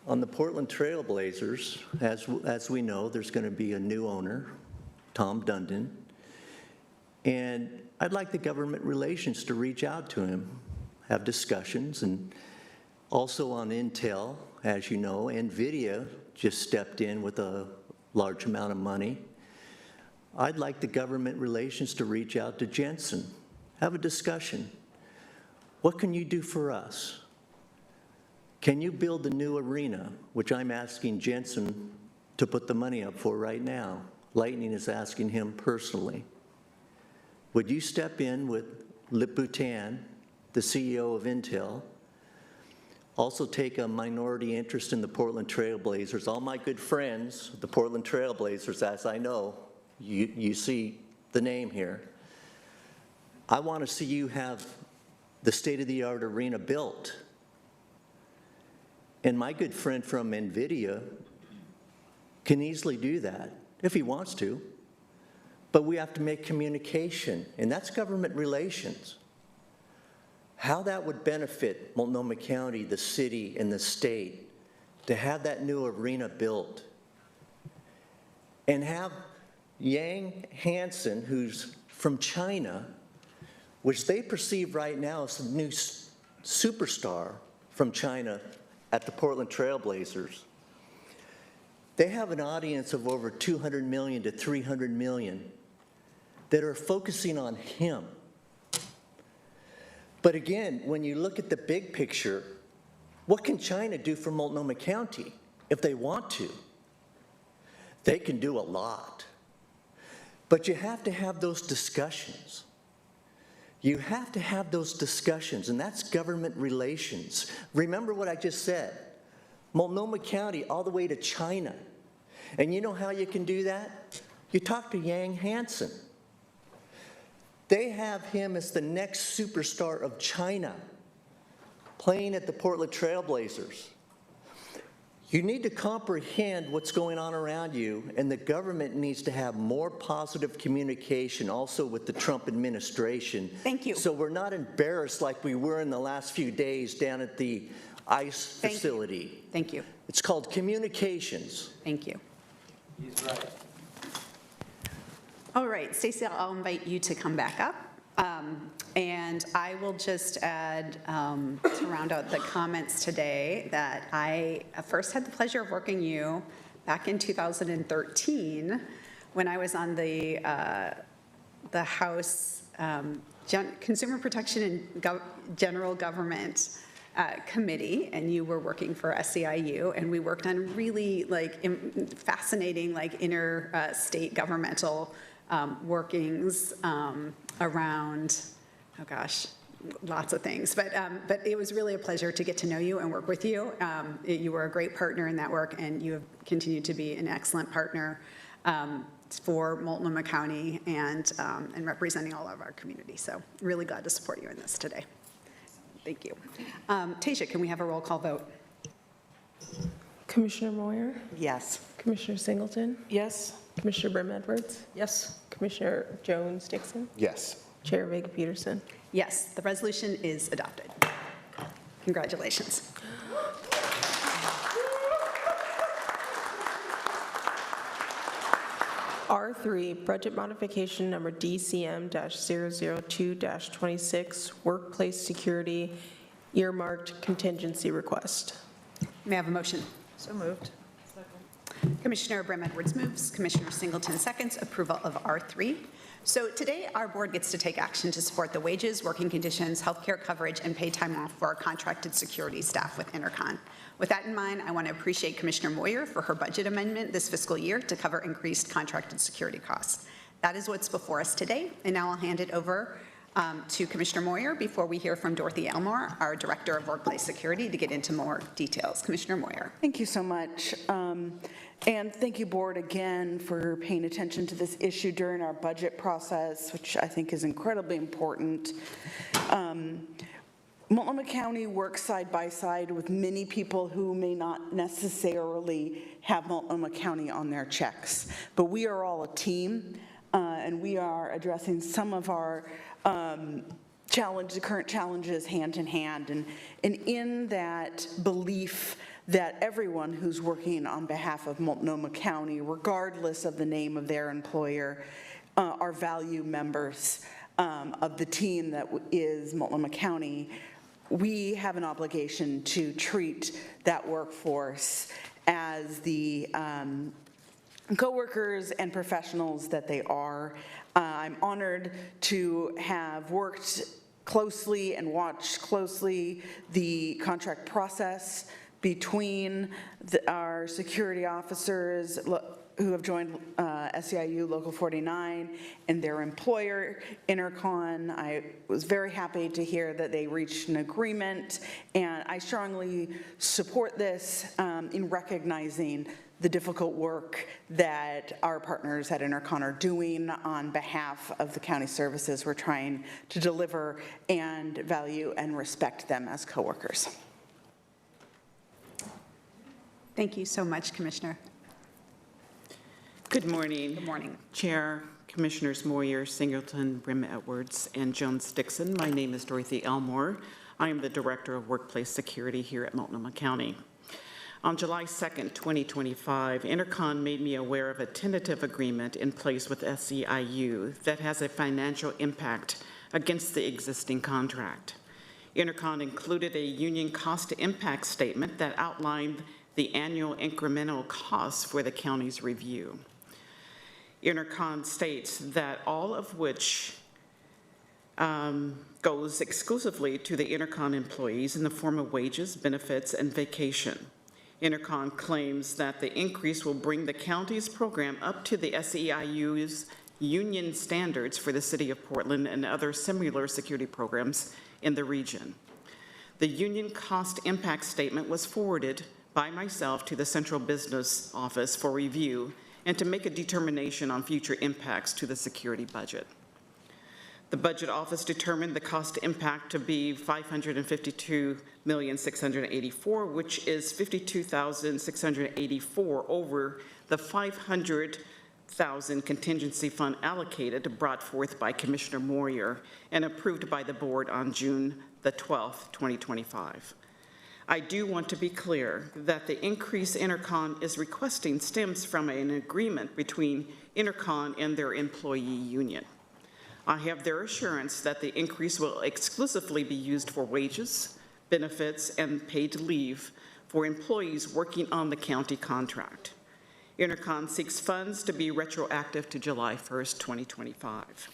on the Portland Trail Blazers, as we know, there's going to be a new owner, Tom Dundon, and I'd like the government relations to reach out to him, have discussions, and also on Intel, as you know, NVIDIA just stepped in with a large amount of money. I'd like the government relations to reach out to Jensen, have a discussion. What can you do for us? Can you build a new arena, which I'm asking Jensen to put the money up for right now. Lightning is asking him personally. Would you step in with Lip Bhutan, the CEO of Intel, also take a minority interest in the Portland Trailblazers? All my good friends, the Portland Trailblazers, as I know, you see the name here. I want to see you have the state-of-the-art arena built. And my good friend from NVIDIA can easily do that if he wants to. But we have to make communication, and that's government relations. How that would benefit Multnomah County, the city, and the state to have that new arena built and have Yang Hansen, who's from China, which they perceive right now as the new superstar from China at the Portland Trailblazers. They have an audience of over 200 million to 300 million that are focusing on him. But again, when you look at the big picture, what can China do for Multnomah County if they want to? They can do a lot. But you have to have those discussions. You have to have those discussions, and that's government relations. Remember what I just said. Multnomah County all the way to China. And you know how you can do that? You talk to Yang Hansen. They have him as the next superstar of China, playing at the Portland Trailblazers. You need to comprehend what's going on around you, and the government needs to have more positive communication also with the Trump administration. Thank you. So we're not embarrassed like we were in the last few days down at the ICE facility. Thank you. It's called communications. Thank you. He's right. All right, Stacey, I'll invite you to come back up. And I will just add, to round out the comments today, that I first had the pleasure of working you back in 2013 when I was on the House Consumer Protection and General Government Committee, and you were working for SEIU, and we worked on really fascinating interstate governmental workings around, oh gosh, lots of things. But it was really a pleasure to get to know you and work with you. You were a great partner in that work, and you have continued to be an excellent partner for Multnomah County and representing all of our community. So really glad to support you in this today. Thank you. Tasia, can we have a roll call vote? Commissioner Moyer? Yes. Commissioner Singleton? Yes. Commissioner Brim Edwards? Yes. Commissioner Jones Dixon? Yes. Chair Vega Peterson? Yes, the resolution is adopted. Congratulations. R3, budget modification number DCM-002-26, workplace security earmarked contingency request. May I have a motion? So moved. Commissioner Brim Edwards moves, Commissioner Singleton seconds approval of R3. So today, our board gets to take action to support the wages, working conditions, healthcare coverage, and paid time off for our contracted security staff with Intercon. With that in mind, I want to appreciate Commissioner Moyer for her budget amendment this fiscal year to cover increased contracted security costs. That is what's before us today, and now I'll hand it over to Commissioner Moyer before we hear from Dorothy Elmore, our Director of Workplace Security, to get into more details. Commissioner Moyer. Thank you so much. And thank you, Board, again, for paying attention to this issue during our budget process, which I think is incredibly important. Multnomah County works side by side with many people who may not necessarily have Multnomah County on their checks. But we are all a team, and we are addressing some of our the current challenges hand in hand. And in that belief that everyone who's working on behalf of Multnomah County, regardless of the name of their employer, are value members of the team that is Multnomah County, we have an obligation to treat that workforce as the coworkers and professionals that they are. I'm honored to have worked closely and watched closely the contract process between our security officers who have joined SEIU Local 49 and their employer, Intercon. I was very happy to hear that they reached an agreement, and I strongly support this in recognizing the difficult work that our partners at Intercon are doing on behalf of the county services we're trying to deliver, and value and respect them as coworkers. Thank you so much, Commissioner. Good morning. Good morning. Chair, Commissioners Moyer, Singleton, Brim Edwards, and Jones-Dixon. My name is Dorothy Elmore. I am the Director of Workplace Security here at Multnomah County. On July 2nd, 2025, Intercon made me aware of a tentative agreement in place with SEIU that has a financial impact against the existing contract. Intercon included a union cost impact statement that outlined the annual incremental costs for the county's review. Intercon states that all of which goes exclusively to the Intercon employees in the form of wages, benefits, and vacation. Intercon claims that the increase will bring the county's program up to the SEIU's union standards for the city of Portland and other similar security programs in the region. The union cost impact statement was forwarded by myself to the Central Business Office for review and to make a determination on future impacts to the security budget. The Budget Office determined the cost impact to be $552,684,000, which is $52,684 over the $500,000 contingency fund allocated, brought forth by Commissioner Moyer and approved by the board on June the 12th, 2025. I do want to be clear that the increase Intercon is requesting stems from an agreement between Intercon and their employee union. I have their assurance that the increase will exclusively be used for wages, benefits, and paid leave for employees working on the county contract. Intercon seeks funds to be retroactive to July 1st, 2025.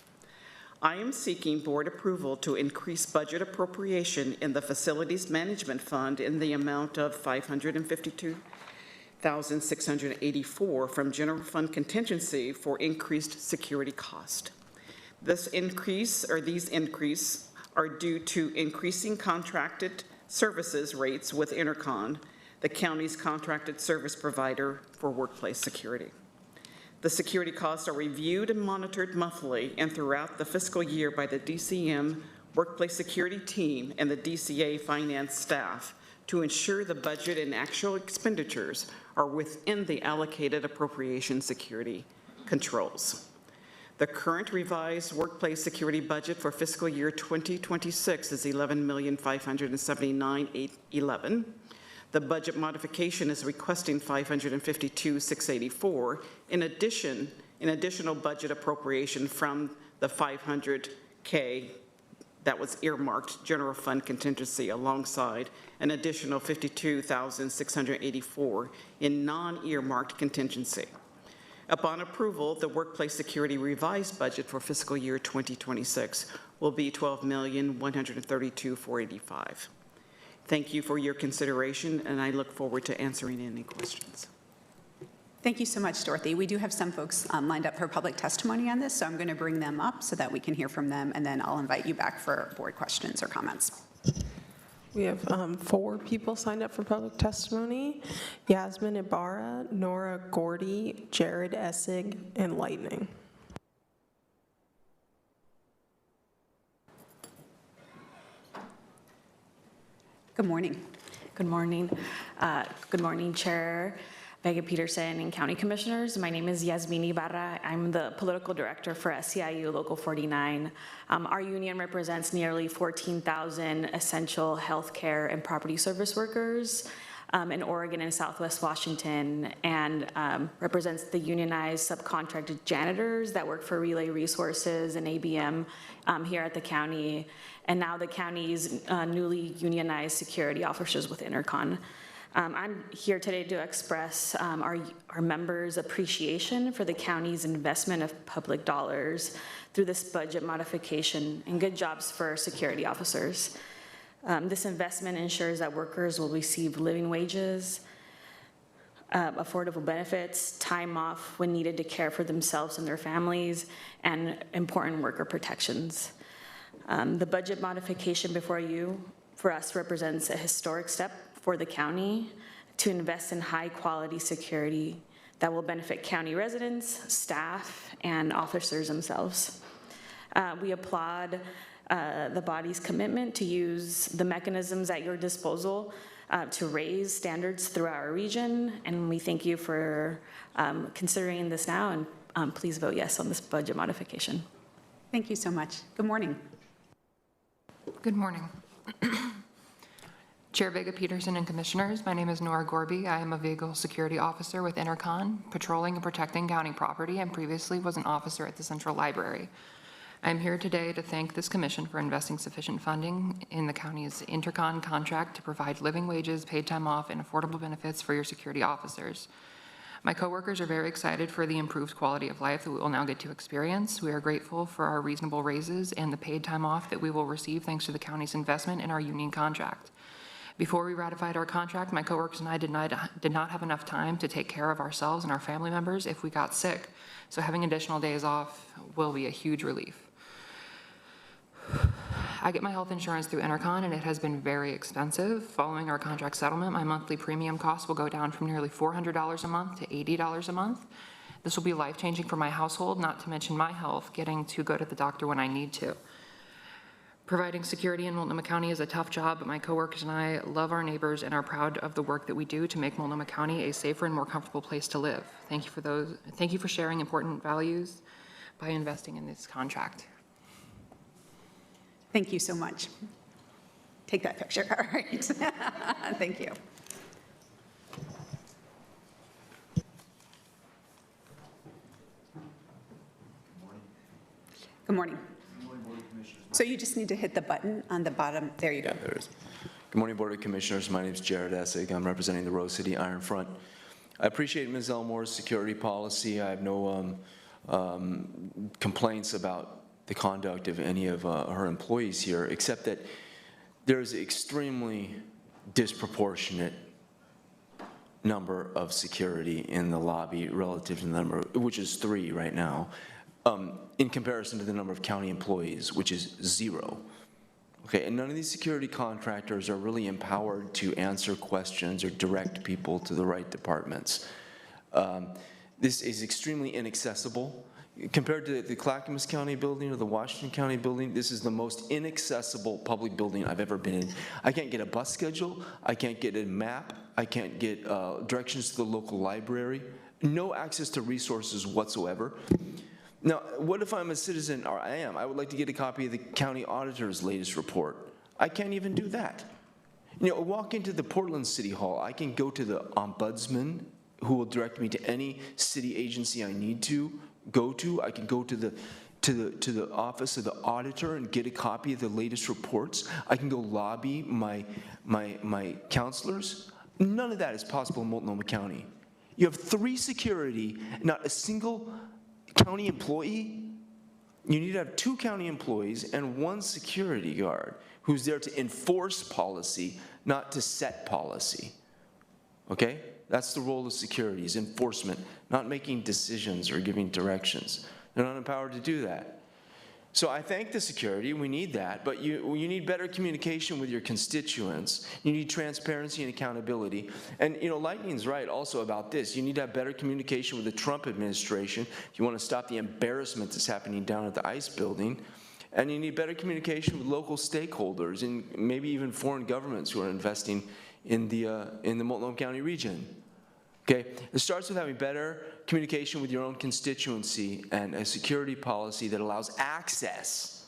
I am seeking board approval to increase budget appropriation in the Facilities Management Fund in the amount of $552,684 from general fund contingency for increased security cost. These increase are due to increasing contracted services rates with Intercon, the county's contracted service provider for workplace security. The security costs are reviewed and monitored monthly and throughout the fiscal year by the DCM Workplace Security Team and the DCA Finance staff to ensure the budget and actual expenditures are within the allocated appropriation security controls. The current revised workplace security budget for fiscal year 2026 is $11,579,811. The budget modification is requesting $552,684 in additional budget appropriation from the $500K that was earmarked general fund contingency, alongside an additional $52,684 in non-earmarked contingency. Upon approval, the workplace security revised budget for fiscal year 2026 will be $12,132,485. Thank you for your consideration, and I look forward to answering any questions. Thank you so much, Dorothy. We do have some folks lined up for public testimony on this, so I'm going to bring them up so that we can hear from them, and then I'll invite you back for board questions or comments. We have 4 people signed up for public testimony: Yasmin Ibarra, Nora Gordy, Jared Essig, and Lightning. Good morning. Good morning. Good morning, Chair Vega Peterson and County Commissioners. My name is Yasmin Ibarra. I'm the Political Director for SEIU Local 49. Our union represents nearly 14,000 essential healthcare and property service workers in Oregon and Southwest Washington, and represents the unionized subcontracted janitors that work for Relay Resources and ABM here at the county, and now the county's newly unionized security officers with Intercon. I'm here today to express our members' appreciation for the county's investment of public dollars through this budget modification, and good jobs for security officers. This investment ensures that workers will receive living wages, affordable benefits, time off when needed to care for themselves and their families, and important worker protections. The budget modification before you, for us, represents a historic step for the county to invest in high-quality security that will benefit county residents, staff, and officers themselves. We applaud the body's commitment to use the mechanisms at your disposal to raise standards throughout our region, and we thank you for considering this now, and please vote yes on this budget modification. Thank you so much. Good morning. Good morning. Chair Vega Peterson and Commissioners, my name is Nora Gorby. I am a Vehicle Security Officer with Intercon, patrolling and protecting county property, and previously was an officer at the Central Library. I am here today to thank this commission for investing sufficient funding in the county's Intercon contract to provide living wages, paid time off, and affordable benefits for your security officers. My coworkers are very excited for the improved quality of life that we will now get to experience. We are grateful for our reasonable raises and the paid time off that we will receive thanks to the county's investment in our union contract. Before we ratified our contract, my coworkers and I did not have enough time to take care of ourselves and our family members if we got sick, so having additional days off will be a huge relief. I get my health insurance through Intercon, and it has been very expensive. Following our contract settlement, my monthly premium costs will go down from nearly $400 a month to $80 a month. This will be life-changing for my household, not to mention my health, getting to go to the doctor when I need to. Providing security in Multnomah County is a tough job, but my coworkers and I love our neighbors and are proud of the work that we do to make Multnomah County a safer and more comfortable place to live. Thank you for sharing important values by investing in this contract. Thank you so much. Take that picture. All right. Thank you. Good morning. So you just need to hit the button on the bottom. There you go. There it is. Good morning, Board of Commissioners. My name is Jared Essig. I'm representing the Rose City Iron Front. I appreciate Ms. Elmore's security policy. I have no complaints about the conduct of any of her employees here, except that there is an extremely disproportionate number of security in the lobby relative to the number, which is 3 right now, in comparison to the number of county employees, which is 0. Okay, and none of these security contractors are really empowered to answer questions or direct people to the right departments. This is extremely inaccessible. Compared to the Clackamas County building or the Washington County building, this is the most inaccessible public building I've ever been in. I can't get a bus schedule, I can't get a map, I can't get directions to the local library, no access to resources whatsoever. Now, what if I'm a citizen, or I am, I would like to get a copy of the county auditor's latest report. I can't even do that. You know, I walk into the Portland City Hall, I can go to the ombudsman who will direct me to any city agency I need to go to. I can go to the office of the auditor and get a copy of the latest reports. I can go lobby my counselors. None of that is possible in Multnomah County. You have 3 security, not a single county employee. You need to have 2 county employees and 1 security guard who's there to enforce policy, not to set policy. Okay? That's the role of security, is enforcement, not making decisions or giving directions. They're not empowered to do that. So I thank the security, we need that, but you need better communication with your constituents. You need transparency and accountability. And you know, Lightning's right also about this. You need to have better communication with the Trump administration if you want to stop the embarrassment that's happening down at the ICE building. And you need better communication with local stakeholders and maybe even foreign governments who are investing in the Multnomah County region. Okay, it starts with having better communication with your own constituency and a security policy that allows access.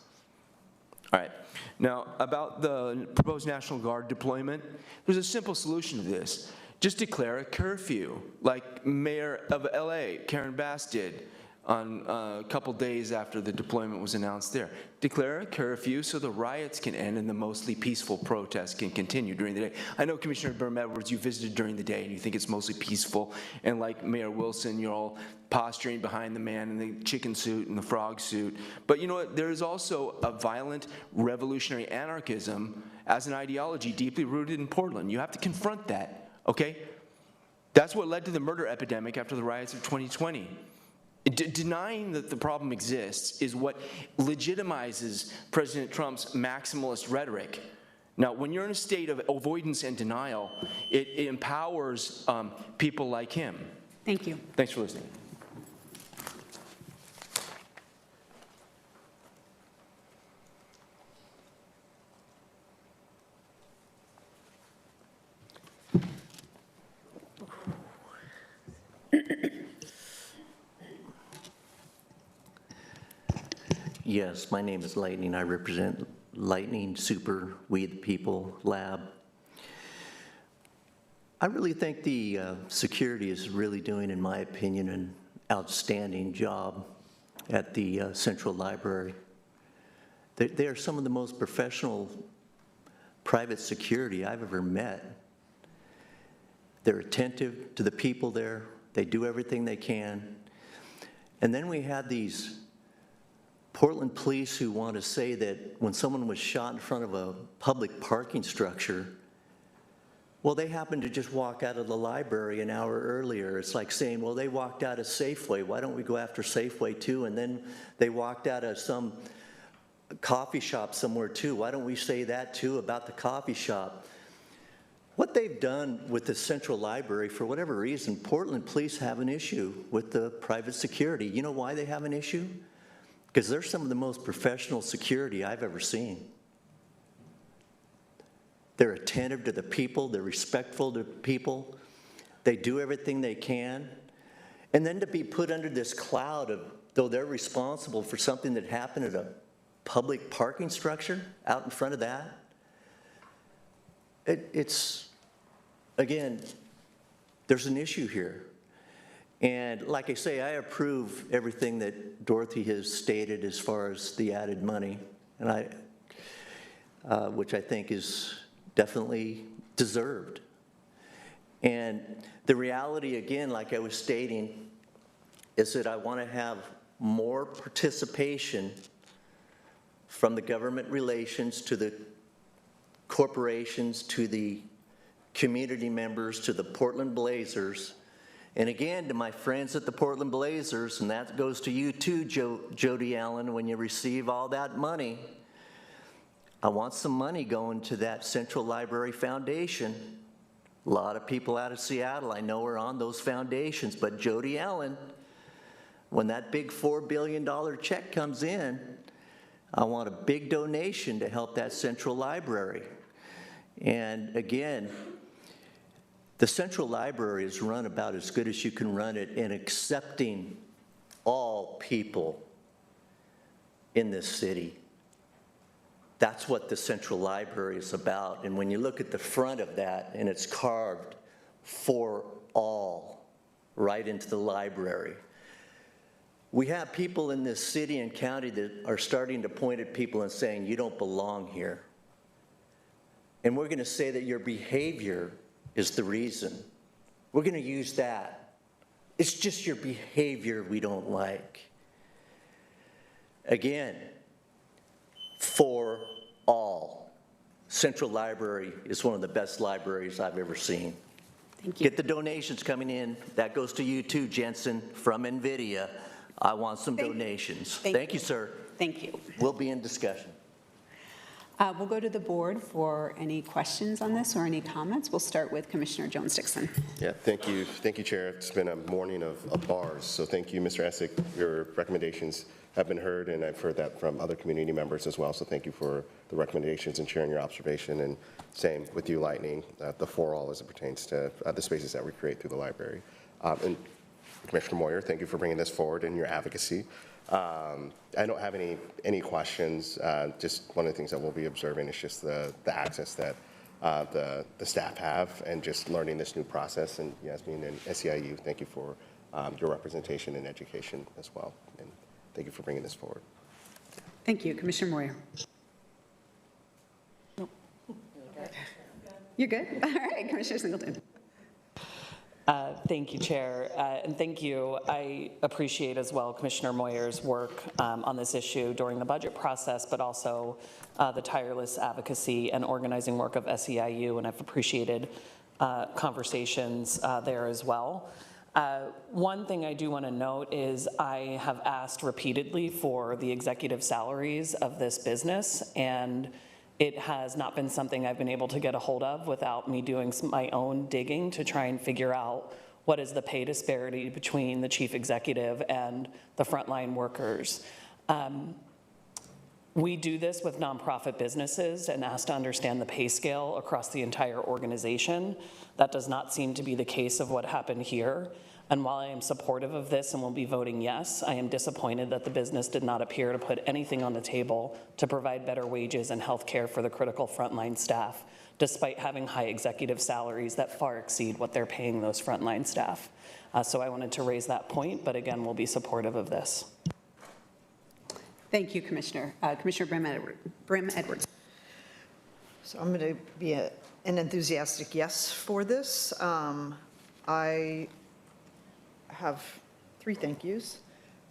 All right, now about the proposed National Guard deployment, there's a simple solution to this. Just declare a curfew, like Mayor of LA, Karen Bass did. on a couple days after the deployment was announced there. Declare a curfew so the riots can end and the mostly peaceful protests can continue during the day. I know, Commissioner Burnham-Edwards, you visited during the day and you think it's mostly peaceful, and like Mayor Wilson, you're all posturing behind the man in the chicken suit and the frog suit. But you know what? There is also a violent revolutionary anarchism as an ideology deeply rooted in Portland. You have to confront that, okay? That's what led to the murder epidemic after the riots of 2020. Denying that the problem exists is what legitimizes President Trump's maximalist rhetoric. Now, when you're in a state of avoidance and denial, it empowers people like him. Thank you. Thanks for listening. Yes, my name is Lightning. I represent Lightning Super We the People Lab. I really think the security is really doing, in my opinion, an outstanding job at the Central Library. They are some of the most professional private security I've ever met. They're attentive to the people there. They do everything they can. And then we had these Portland police who want to say that when someone was shot in front of a public parking structure, well, they happened to just walk out of the library an hour earlier. It's like saying, well, they walked out of Safeway. Why don't we go after Safeway too? And then they walked out of some coffee shop somewhere too. Why don't we say that too about the coffee shop? What they've done with the Central Library, for whatever reason, Portland police have an issue with the private security. You know why they have an issue? Because they're some of the most professional security I've ever seen. They're attentive to the people, they're respectful to people, they do everything they can. And then to be put under this cloud of, though they're responsible for something that happened at a public parking structure out in front of that, it's, again, there's an issue here. And like I say, I approve everything that Dorothy has stated as far as the added money, and which I think is definitely deserved. And the reality, again, like I was stating, is that I want to have more participation from the government relations to the corporations, to the community members, to the Portland Blazers. And again, to my friends at the Portland Blazers, and that goes to you too, Jody Allen, when you receive all that money, I want some money going to that Central Library Foundation. A lot of people out of Seattle I know are on those foundations, but Jody Allen, when that big $4 billion check comes in, I want a big donation to help that Central Library. And again, the Central Library is run about as good as you can run it in accepting all people in this city. That's what the Central Library is about. And when you look at the front of that, and it's carved for all right into the library. We have people in this city and county that are starting to point at people and saying, you don't belong here. And we're going to say that your behavior is the reason. We're going to use that. It's just your behavior we don't like. Again, for all. Central Library is one of the best libraries I've ever seen. Thank you. Get the donations coming in. That goes to you too, Jensen, from NVIDIA. I want some donations. Thank you, sir. Thank you. We'll be in discussion. We'll go to the board for any questions on this or any comments. We'll start with Commissioner Jones-Dickson. Yeah, thank you, Chair. It's been a morning of bars, so thank you, Mr. Essick. Your recommendations have been heard, and I've heard that from other community members as well, so thank you for the recommendations and sharing your observation, and same with you, Lightning, the for all as it pertains to the spaces that we create through the library. And Commissioner Moyer, thank you for bringing this forward and your advocacy. I don't have any questions. Just one of the things that we'll be observing is just the access that the staff have and just learning this new process. And Yasmin and SEIU, thank you for your representation in education as well. And thank you for bringing this forward. Thank you. Commissioner Moyer. You're good? All right, Commissioner Singleton. Thank you, Chair, and thank you. I appreciate as well Commissioner Moyer's work on this issue during the budget process, but also the tireless advocacy and organizing work of SEIU, and I've appreciated conversations there as well. One thing I do want to note is I have asked repeatedly for the executive salaries of this business, and it has not been something I've been able to get a hold of without me doing my own digging to try and figure out what is the pay disparity between the chief executive and the frontline workers. We do this with nonprofit businesses and ask to understand the pay scale across the entire organization. That does not seem to be the case of what happened here. And while I am supportive of this and will be voting yes, I am disappointed that the business did not appear to put anything on the table to provide better wages and health care for the critical frontline staff, despite having high executive salaries that far exceed what they're paying those frontline staff. So I wanted to raise that point, but again, we'll be supportive of this. Thank you, Commissioner. Commissioner Brim Edwards. So I'm going to be an enthusiastic yes for this. I have 3 thank yous.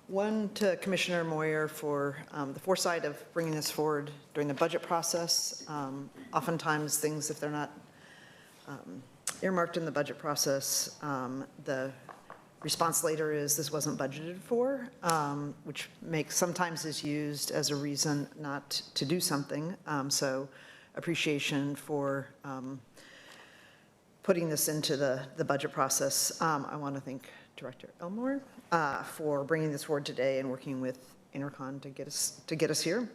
One to Commissioner Moyer for the foresight of bringing this forward during the budget process. Oftentimes things, if they're not earmarked in the budget process, the response later is this wasn't budgeted for, which sometimes is used as a reason not to do something. So appreciation for putting this into the budget process. I want to thank Director Elmore for bringing this forward today and working with Intercon to get us here.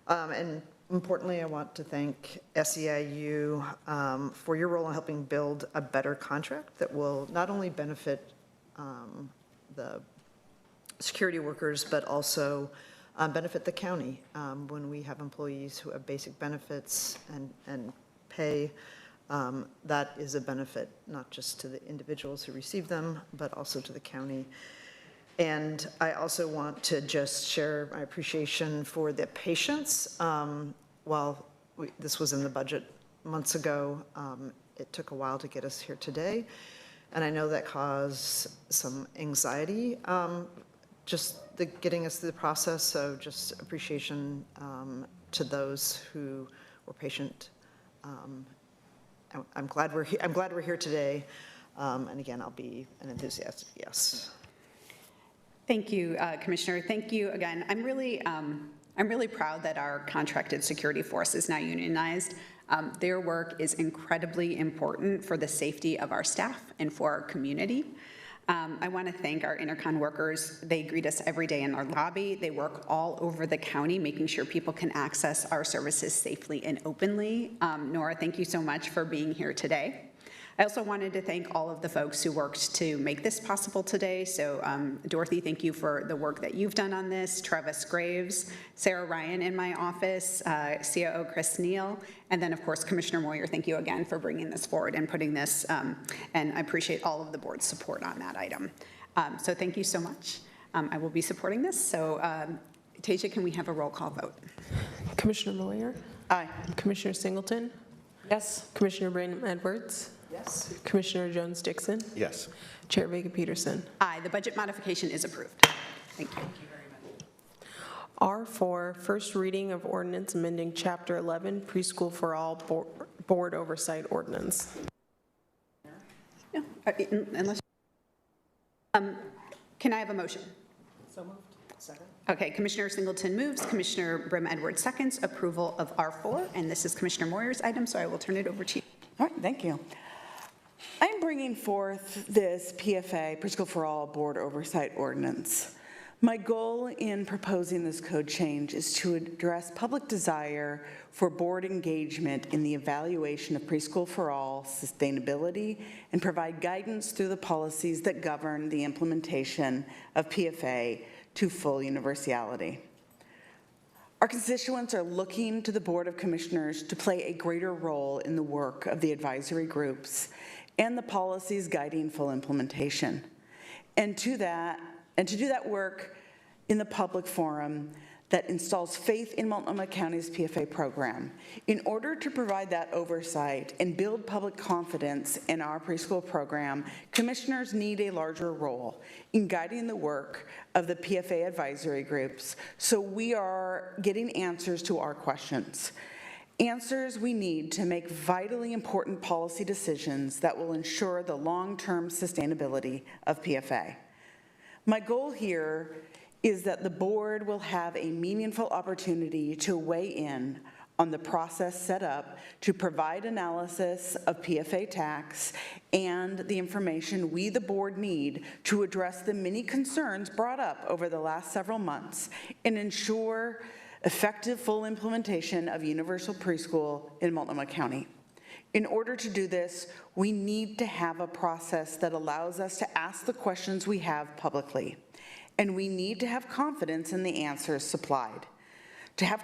And importantly, I want to thank SEIU for your role in helping build a better contract that will not only benefit the security workers, but also benefit the county when we have employees who have basic benefits and pay. That is a benefit not just to the individuals who receive them, but also to the county. And I also want to just share my appreciation for the patience. While this was in the budget months ago, it took a while to get us here today. And I know that caused some anxiety, just getting us through the process. So just appreciation to those who were patient. I'm glad we're here. I'm glad we're here today. And again, I'll be an enthusiastic yes. Thank you, Commissioner. Thank you again. I'm really proud that our contracted security force is now unionized. Their work is incredibly important for the safety of our staff and for our community. I want to thank our Intercon workers. They greet us every day in our lobby. They work all over the county, making sure people can access our services safely and openly. Nora, thank you so much for being here today. I also wanted to thank all of the folks who worked to make this possible today. So Dorothy, thank you for the work that you've done on this. Travis Graves, Sarah Ryan in my office, COO Chris Neal, and then of course Commissioner Moyer, thank you again for bringing this forward and putting this, and I appreciate all of the board's support on that item. So thank you so much. I will be supporting this. So Tasia, can we have a roll call vote? Commissioner Moyer? Aye. Commissioner Singleton? Yes. Commissioner Brim Edwards? Yes. Commissioner Jones-Dixon? Yes. Chair Vega-Peterson? Aye, the budget modification is approved. Thank you. R4, first reading of ordinance amending Chapter 11, Preschool for All Board Oversight Ordinance. No, unless, can I have a motion? So moved. Second. Okay, Commissioner Singleton moves, Commissioner Brim Edwards seconds, approval of R4, and this is Commissioner Moyer's item, so I will turn it over to you. All right, thank you. I'm bringing forth this PFA, Preschool for All Board Oversight Ordinance. My goal in proposing this code change is to address public desire for board engagement in the evaluation of Preschool for All sustainability and provide guidance through the policies that govern the implementation of PFA to full universality. Our constituents are looking to the Board of Commissioners to play a greater role in the work of the advisory groups and the policies guiding full implementation. and to do that work in the public forum that installs faith in Multnomah County's PFA program. In order to provide that oversight and build public confidence in our preschool program, commissioners need a larger role in guiding the work of the PFA advisory groups, so we are getting answers to our questions. Answers we need to make vitally important policy decisions that will ensure the long-term sustainability of PFA. My goal here is that the board will have a meaningful opportunity to weigh in on the process set up to provide analysis of PFA tax and the information we, the board, need to address the many concerns brought up over the last several months and ensure effective full implementation of universal preschool in Multnomah County. In order to do this, we need to have a process that allows us to ask the questions we have publicly. And we need to have confidence in the answers supplied. To have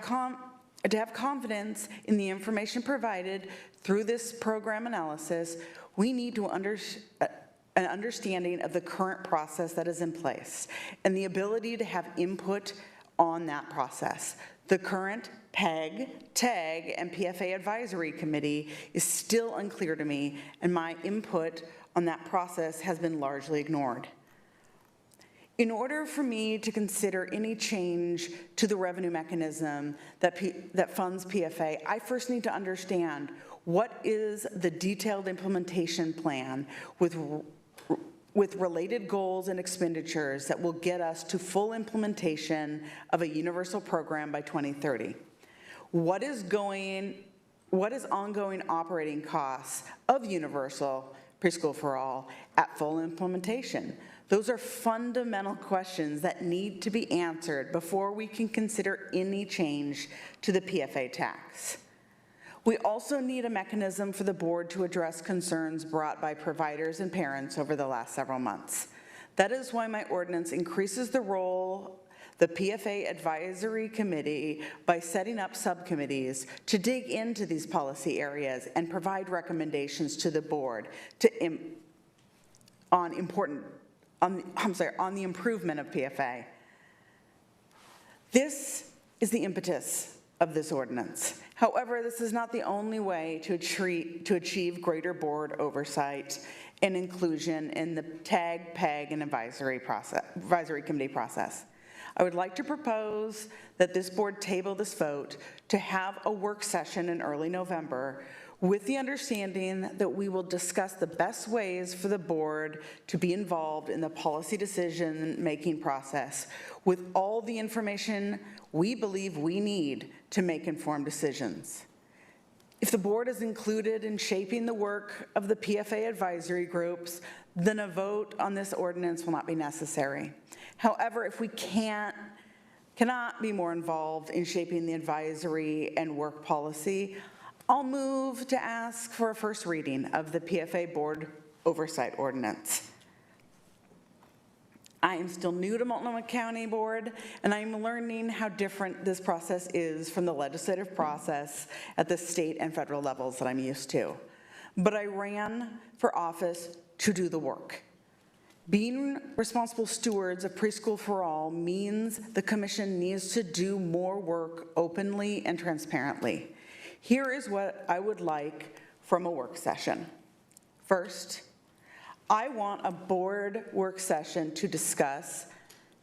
confidence in the information provided through this program analysis, we need to an understanding of the current process that is in place and the ability to have input on that process. The current PEG, TAG, and PFA Advisory Committee is still unclear to me, and my input on that process has been largely ignored. In order for me to consider any change to the revenue mechanism that funds PFA, I first need to understand what is the detailed implementation plan with related goals and expenditures that will get us to full implementation of a universal program by 2030. What is ongoing operating costs of universal preschool for all at full implementation? Those are fundamental questions that need to be answered before we can consider any change to the PFA tax. We also need a mechanism for the board to address concerns brought by providers and parents over the last several months. That is why my ordinance increases the role the PFA Advisory Committee by setting up subcommittees to dig into these policy areas and provide recommendations to the board on the improvement of PFA. This is the impetus of this ordinance. However, this is not the only way to achieve greater board oversight and inclusion in the TAG, PEG, and advisory committee process. I would like to propose that this board table this vote to have a work session in early November with the understanding that we will discuss the best ways for the board to be involved in the policy decision-making process with all the information we believe we need to make informed decisions. If the board is included in shaping the work of the PFA advisory groups, then a vote on this ordinance will not be necessary. However, if we cannot be more involved in shaping the advisory and work policy, I'll move to ask for a first reading of the PFA Board Oversight Ordinance. I am still new to Multnomah County Board, and I'm learning how different this process is from the legislative process at the state and federal levels that I'm used to. But I ran for office to do the work. Being responsible stewards of Preschool for All means the commission needs to do more work openly and transparently. Here is what I would like from a work session. First, I want a board work session to discuss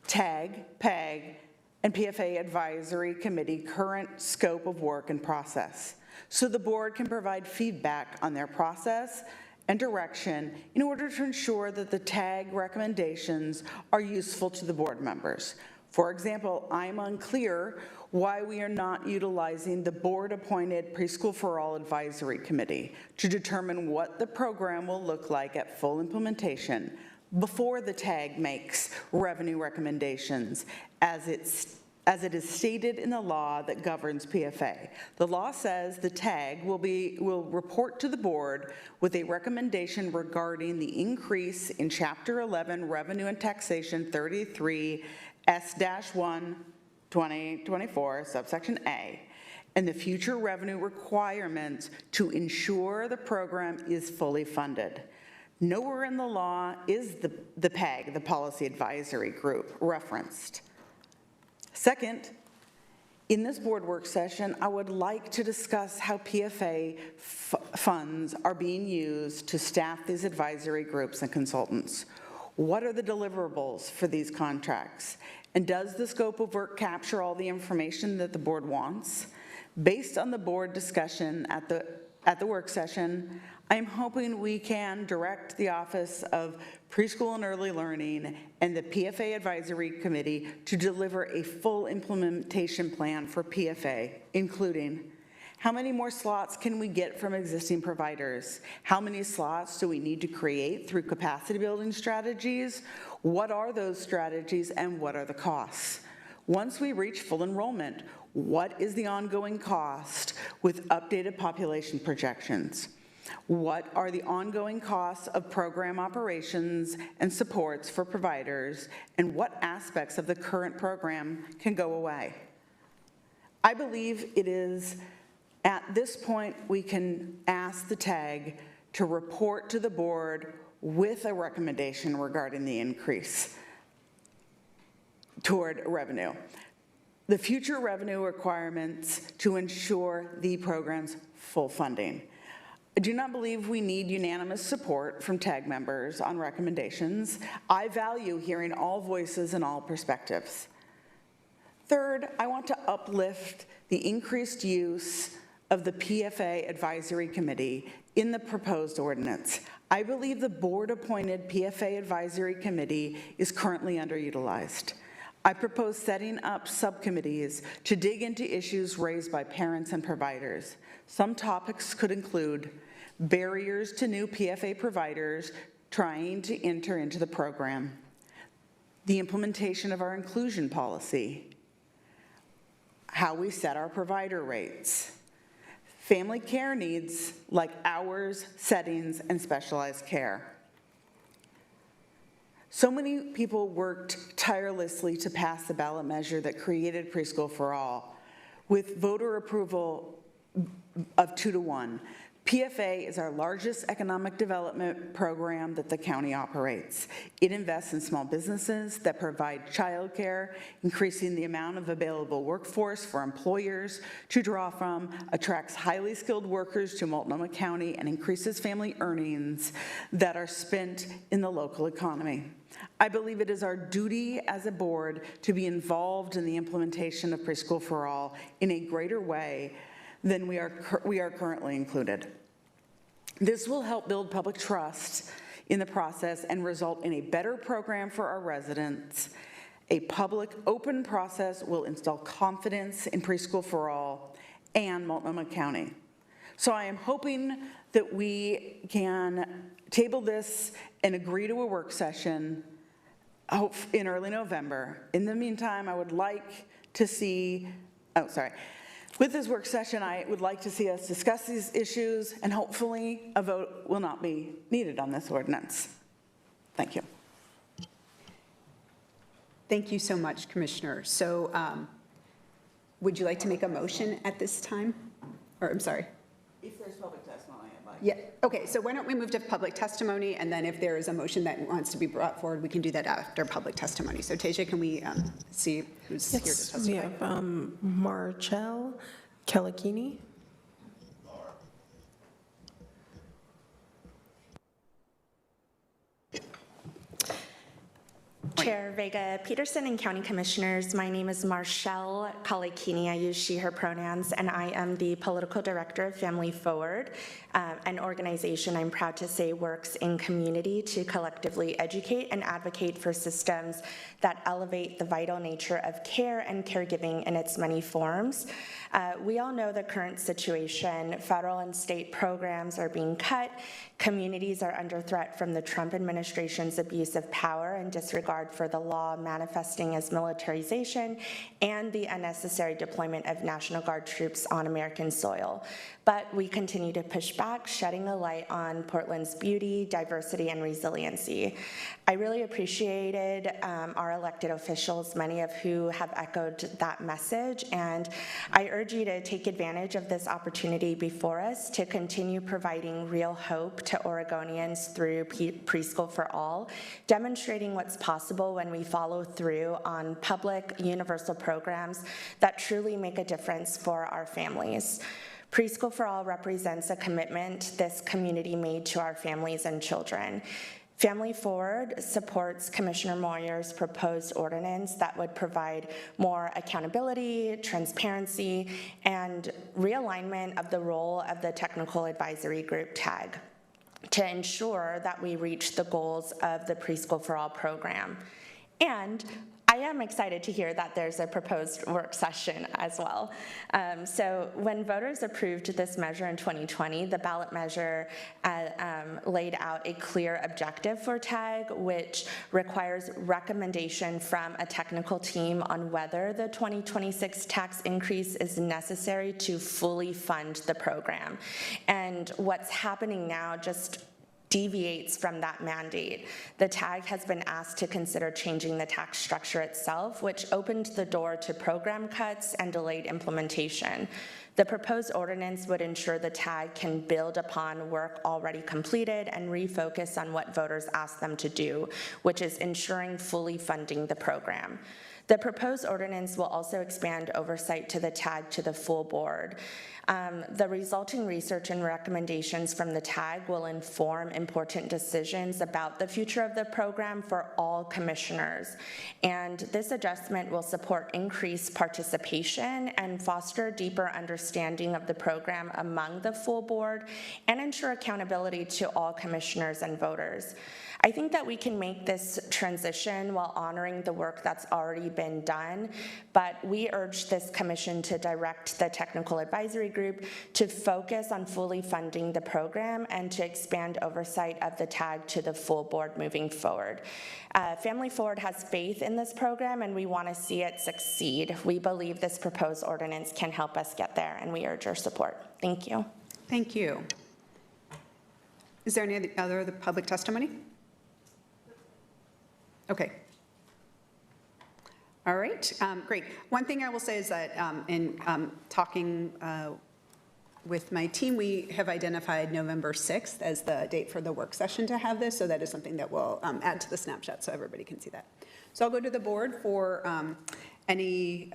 TAG, PEG, and PFA Advisory Committee current scope of work and process, so the board can provide feedback on their process and direction in order to ensure that the TAG recommendations are useful to the board members. For example, I'm unclear why we are not utilizing the board-appointed Preschool for All Advisory Committee to determine what the program will look like at full implementation before the TAG makes revenue recommendations as it is stated in the law that governs PFA. The law says the TAG will report to the board with a recommendation regarding the increase in Chapter 11 Revenue and Taxation 33 S-1 2024, subsection A, and the future revenue requirements to ensure the program is fully funded. Nowhere in the law is the PAG, the Policy Advisory Group, referenced. Second, in this board work session, I would like to discuss how PFA funds are being used to staff these advisory groups and consultants. What are the deliverables for these contracts? And does the scope of work capture all the information that the board wants? Based on the board discussion at the work session, I'm hoping we can direct the Office of Preschool and Early Learning and the PFA Advisory Committee to deliver a full implementation plan for PFA, including how many more slots can we get from existing providers? How many slots do we need to create through capacity building strategies? What are those strategies and what are the costs? Once we reach full enrollment, what is the ongoing cost with updated population projections? What are the ongoing costs of program operations and supports for providers, and what aspects of the current program can go away? I believe it is at this point we can ask the TAG to report to the board with a recommendation regarding the increase toward revenue. The future revenue requirements to ensure the program's full funding. I do not believe we need unanimous support from TAG members on recommendations. I value hearing all voices and all perspectives. Third, I want to uplift the increased use of the PFA Advisory Committee in the proposed ordinance. I believe the board-appointed PFA Advisory Committee is currently underutilized. I propose setting up subcommittees to dig into issues raised by parents and providers. Some topics could include barriers to new PFA providers trying to enter into the program, the implementation of our inclusion policy, how we set our provider rates, family care needs like hours, settings, and specialized care. So many people worked tirelessly to pass the ballot measure that created Preschool for All with voter approval of 2-to-1. PFA is our largest economic development program that the county operates. It invests in small businesses that provide childcare, increasing the amount of available workforce for employers to draw from, attracts highly skilled workers to Multnomah County, and increases family earnings that are spent in the local economy. I believe it is our duty as a board to be involved in the implementation of Preschool for All in a greater way than we are currently included. This will help build public trust in the process and result in a better program for our residents. A public, open process will instill confidence in Preschool for All and Multnomah County. So I am hoping that we can table this and agree to a work session in early November. In the meantime, I would like to see, with this work session, I would like to see us discuss these issues, and hopefully a vote will not be needed on this ordinance. Thank you. Thank you so much, Commissioner. So would you like to make a motion at this time? Or, I'm sorry. If there's public testimony, I'd like. Yeah, okay, so why don't we move to public testimony, and then if there is a motion that wants to be brought forward, we can do that after public testimony. So Tasia, can we see who's here to testify? We have Marchelle Kellikini. Chair Vega Peterson and County Commissioners, my name is Marchelle Kalekini. I use she, her pronouns, and I am the Political Director of Family Forward, an organization I'm proud to say works in community to collectively educate and advocate for systems that elevate the vital nature of care and caregiving in its many forms. We all know the current situation. Federal and state programs are being cut. Communities are under threat from the Trump administration's abuse of power and disregard disregard for the law manifesting as militarization and the unnecessary deployment of National Guard troops on American soil. But we continue to push back, shedding a light on Portland's beauty, diversity, and resiliency. I really appreciated our elected officials, many of who have echoed that message, and I urge you to take advantage of this opportunity before us to continue providing real hope to Oregonians through Preschool for All, demonstrating what's possible when we follow through on public, universal programs that truly make a difference for our families. Preschool for All represents a commitment this community made to our families and children. Family Forward supports Commissioner Moyer's proposed ordinance that would provide more accountability, transparency, and realignment of the role of the Technical Advisory Group TAG to ensure that we reach the goals of the Preschool for All program. And I am excited to hear that there's a proposed work session as well. So when voters approved this measure in 2020, the ballot measure laid out a clear objective for TAG, which requires recommendation from a technical team on whether the 2026 tax increase is necessary to fully fund the program. And what's happening now just deviates from that mandate. The TAG has been asked to consider changing the tax structure itself, which opened the door to program cuts and delayed implementation. The proposed ordinance would ensure the TAG can build upon work already completed and refocus on what voters asked them to do, which is ensuring fully funding the program. The proposed ordinance will also expand oversight to the TAG to the full board. The resulting research and recommendations from the TAG will inform important decisions about the future of the program for all commissioners. And this adjustment will support increased participation and foster deeper understanding of the program among the full board and ensure accountability to all commissioners and voters. I think that we can make this transition while honoring the work that's already been done, but we urge this commission to direct the Technical Advisory Group to focus on fully funding the program and to expand oversight of the TAG to the full board moving forward. Family Forward has faith in this program and we want to see it succeed. We believe this proposed ordinance can help us get there and we urge your support. Thank you. Thank you. Is there any other public testimony? Okay. All right, great. One thing I will say is that in talking with my team, we have identified November 6th as the date for the work session to have this, so that is something that we'll add to the snapshot so everybody can see that. So I'll go to the board for any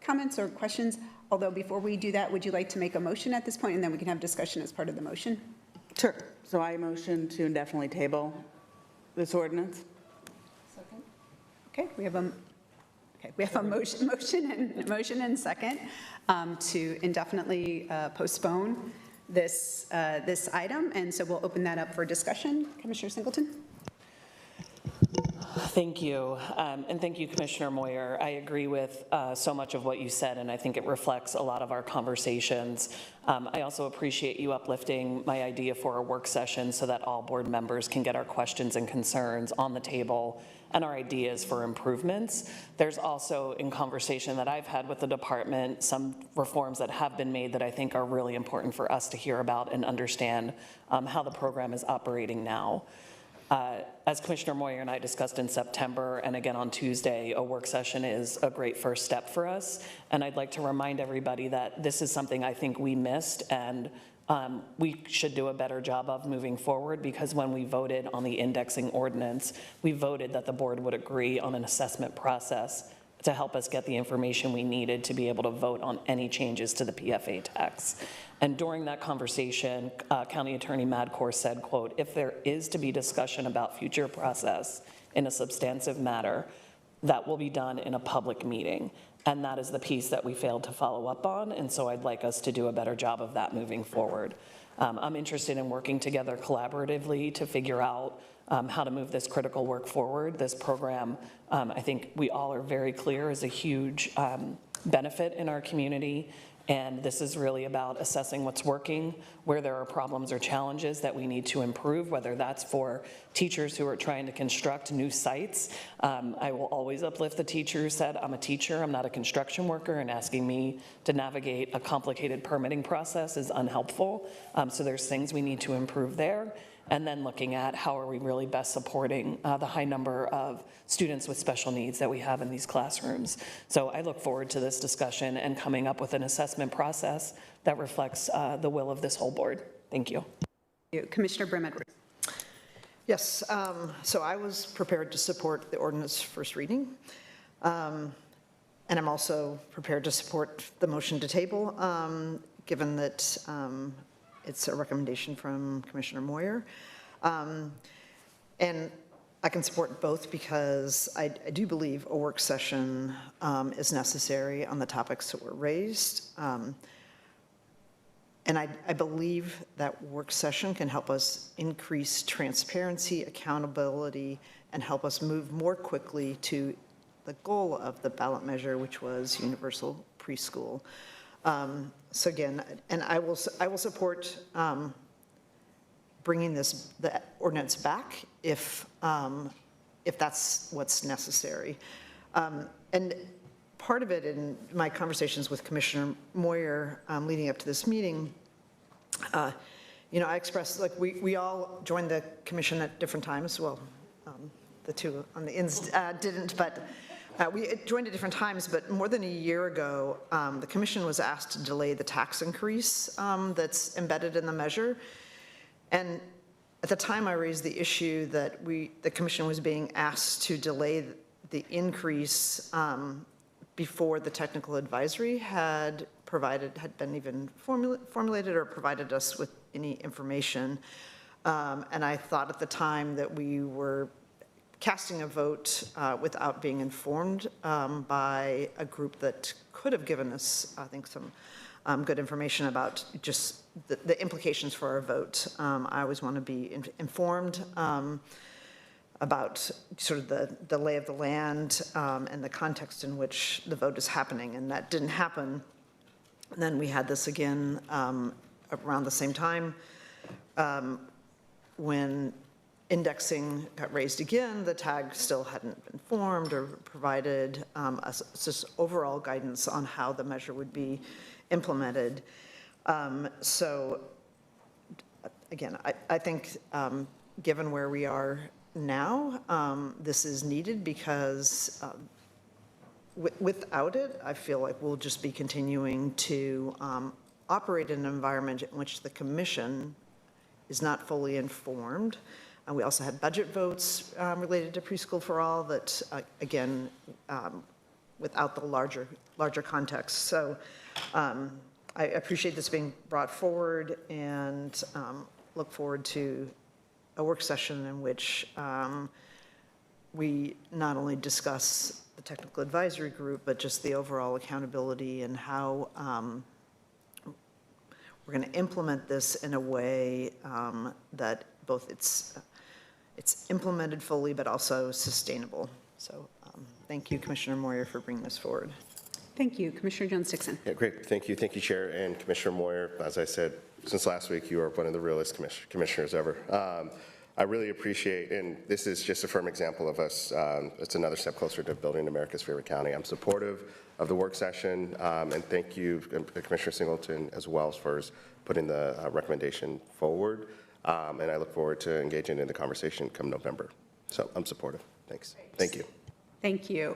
comments or questions, although before we do that, would you like to make a motion at this point, and then we can have discussion as part of the motion? Sure. So I motion to indefinitely table this ordinance. Okay, we have a motion and second to indefinitely postpone this item, and so we'll open that up for discussion. Commissioner Singleton. Thank you, and thank you, Commissioner Moyer. I agree with so much of what you said, and I think it reflects a lot of our conversations. I also appreciate you uplifting my idea for a work session so that all board members can get our questions and concerns on the table and our ideas for improvements. There's also, in conversation that I've had with the department, some reforms that have been made that I think are really important for us to hear about and understand how the program is operating now. As Commissioner Moyer and I discussed in September and again on Tuesday, a work session is a great first step for us. And I'd like to remind everybody that this is something I think we missed and we should do a better job of moving forward, because when we voted on the indexing ordinance, we voted that the board would agree on an assessment process to help us get the information we needed to be able to vote on any changes to the PFA tax. And during that conversation, County Attorney Madcore said, quote, "If there is to be discussion about future process in a substantive matter, that will be done in a public meeting." And that is the piece that we failed to follow up on, and so I'd like us to do a better job of that moving forward. I'm interested in working together collaboratively to figure out how to move this critical work forward. This program, I think we all are very clear, is a huge benefit in our community, And this is really about assessing what's working, where there are problems or challenges that we need to improve, whether that's for teachers who are trying to construct new sites. I will always uplift the teacher who said, I'm a teacher, I'm not a construction worker, and asking me to navigate a complicated permitting process is unhelpful. So there's things we need to improve there. And then looking at how are we really best supporting the high number of students with special needs that we have in these classrooms. So I look forward to this discussion and coming up with an assessment process that reflects the will of this whole board. Thank you. Commissioner Brim-Edwards. Yes, so I was prepared to support the ordinance first reading. And I'm also prepared to support the motion to table, given that it's a recommendation from Commissioner Moyer. And I can support both because I do believe a work session is necessary on the topics that were raised. And I believe that work session can help us increase transparency, accountability, and help us move more quickly to the goal of the ballot measure, which was universal preschool. So again, and I will support bringing the ordinance back if that's what's necessary. And part of it in my conversations with Commissioner Moyer leading up to this meeting, I expressed, like, we all joined the commission at different times. Well, the two on the ins didn't, but we joined at different times. But more than a year ago, the commission was asked to delay the tax increase that's embedded in the measure. And at the time, I raised the issue that the commission was being asked to delay the increase before the technical advisory had been even formulated or provided us with any information. And I thought at the time that we were casting a vote without being informed by a group that could have given us, I think, some good information about just the implications for our vote. I always want to be informed about sort of the lay of the land and the context in which the vote is happening, and that didn't happen. And then we had this again around the same time when indexing got raised again. The tag still hadn't been formed or provided us just overall guidance on how the measure would be implemented. So again, I think given where we are now, this is needed because without it, I feel like we'll just be continuing to operate in an environment in which the commission is not fully informed. We also had budget votes related to Preschool for All that, again, without the larger context. So I appreciate this being brought forward and look forward to a work session in which we not only discuss the technical advisory group, but just the overall accountability and how we're going to implement this in a way that both it's implemented fully, but also sustainable. So thank you, Commissioner Moyer, for bringing this forward. Thank you. Commissioner Jones-Dixon. Yeah, great. Thank you, Chair and Commissioner Moyer. As I said, since last week, you are one of the realest commissioners ever. I really appreciate, and this is just a firm example of us, it's another step closer to building America's favorite county. I'm supportive of the work session, and thank you, Commissioner Singleton, as well, for putting the recommendation forward. And I look forward to engaging in the conversation come November. So I'm supportive. Thanks. Thank you. Thank you.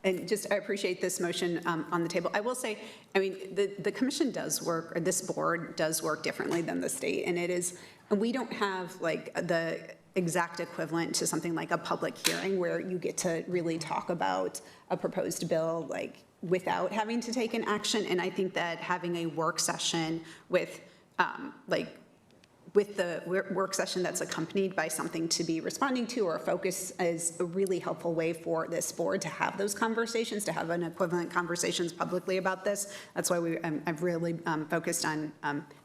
And just, I appreciate this motion on the table. I will say, I mean, the commission does work, or this board does work differently than the state, and it is, and we don't have like the exact equivalent to something like a public hearing where you get to really talk about a proposed bill like without having to take an action. And I think that having a work session with with the work session that's accompanied by something to be responding to or a focus is a really helpful way for this board to have those conversations, to have an equivalent conversations publicly about this. That's why I've really focused on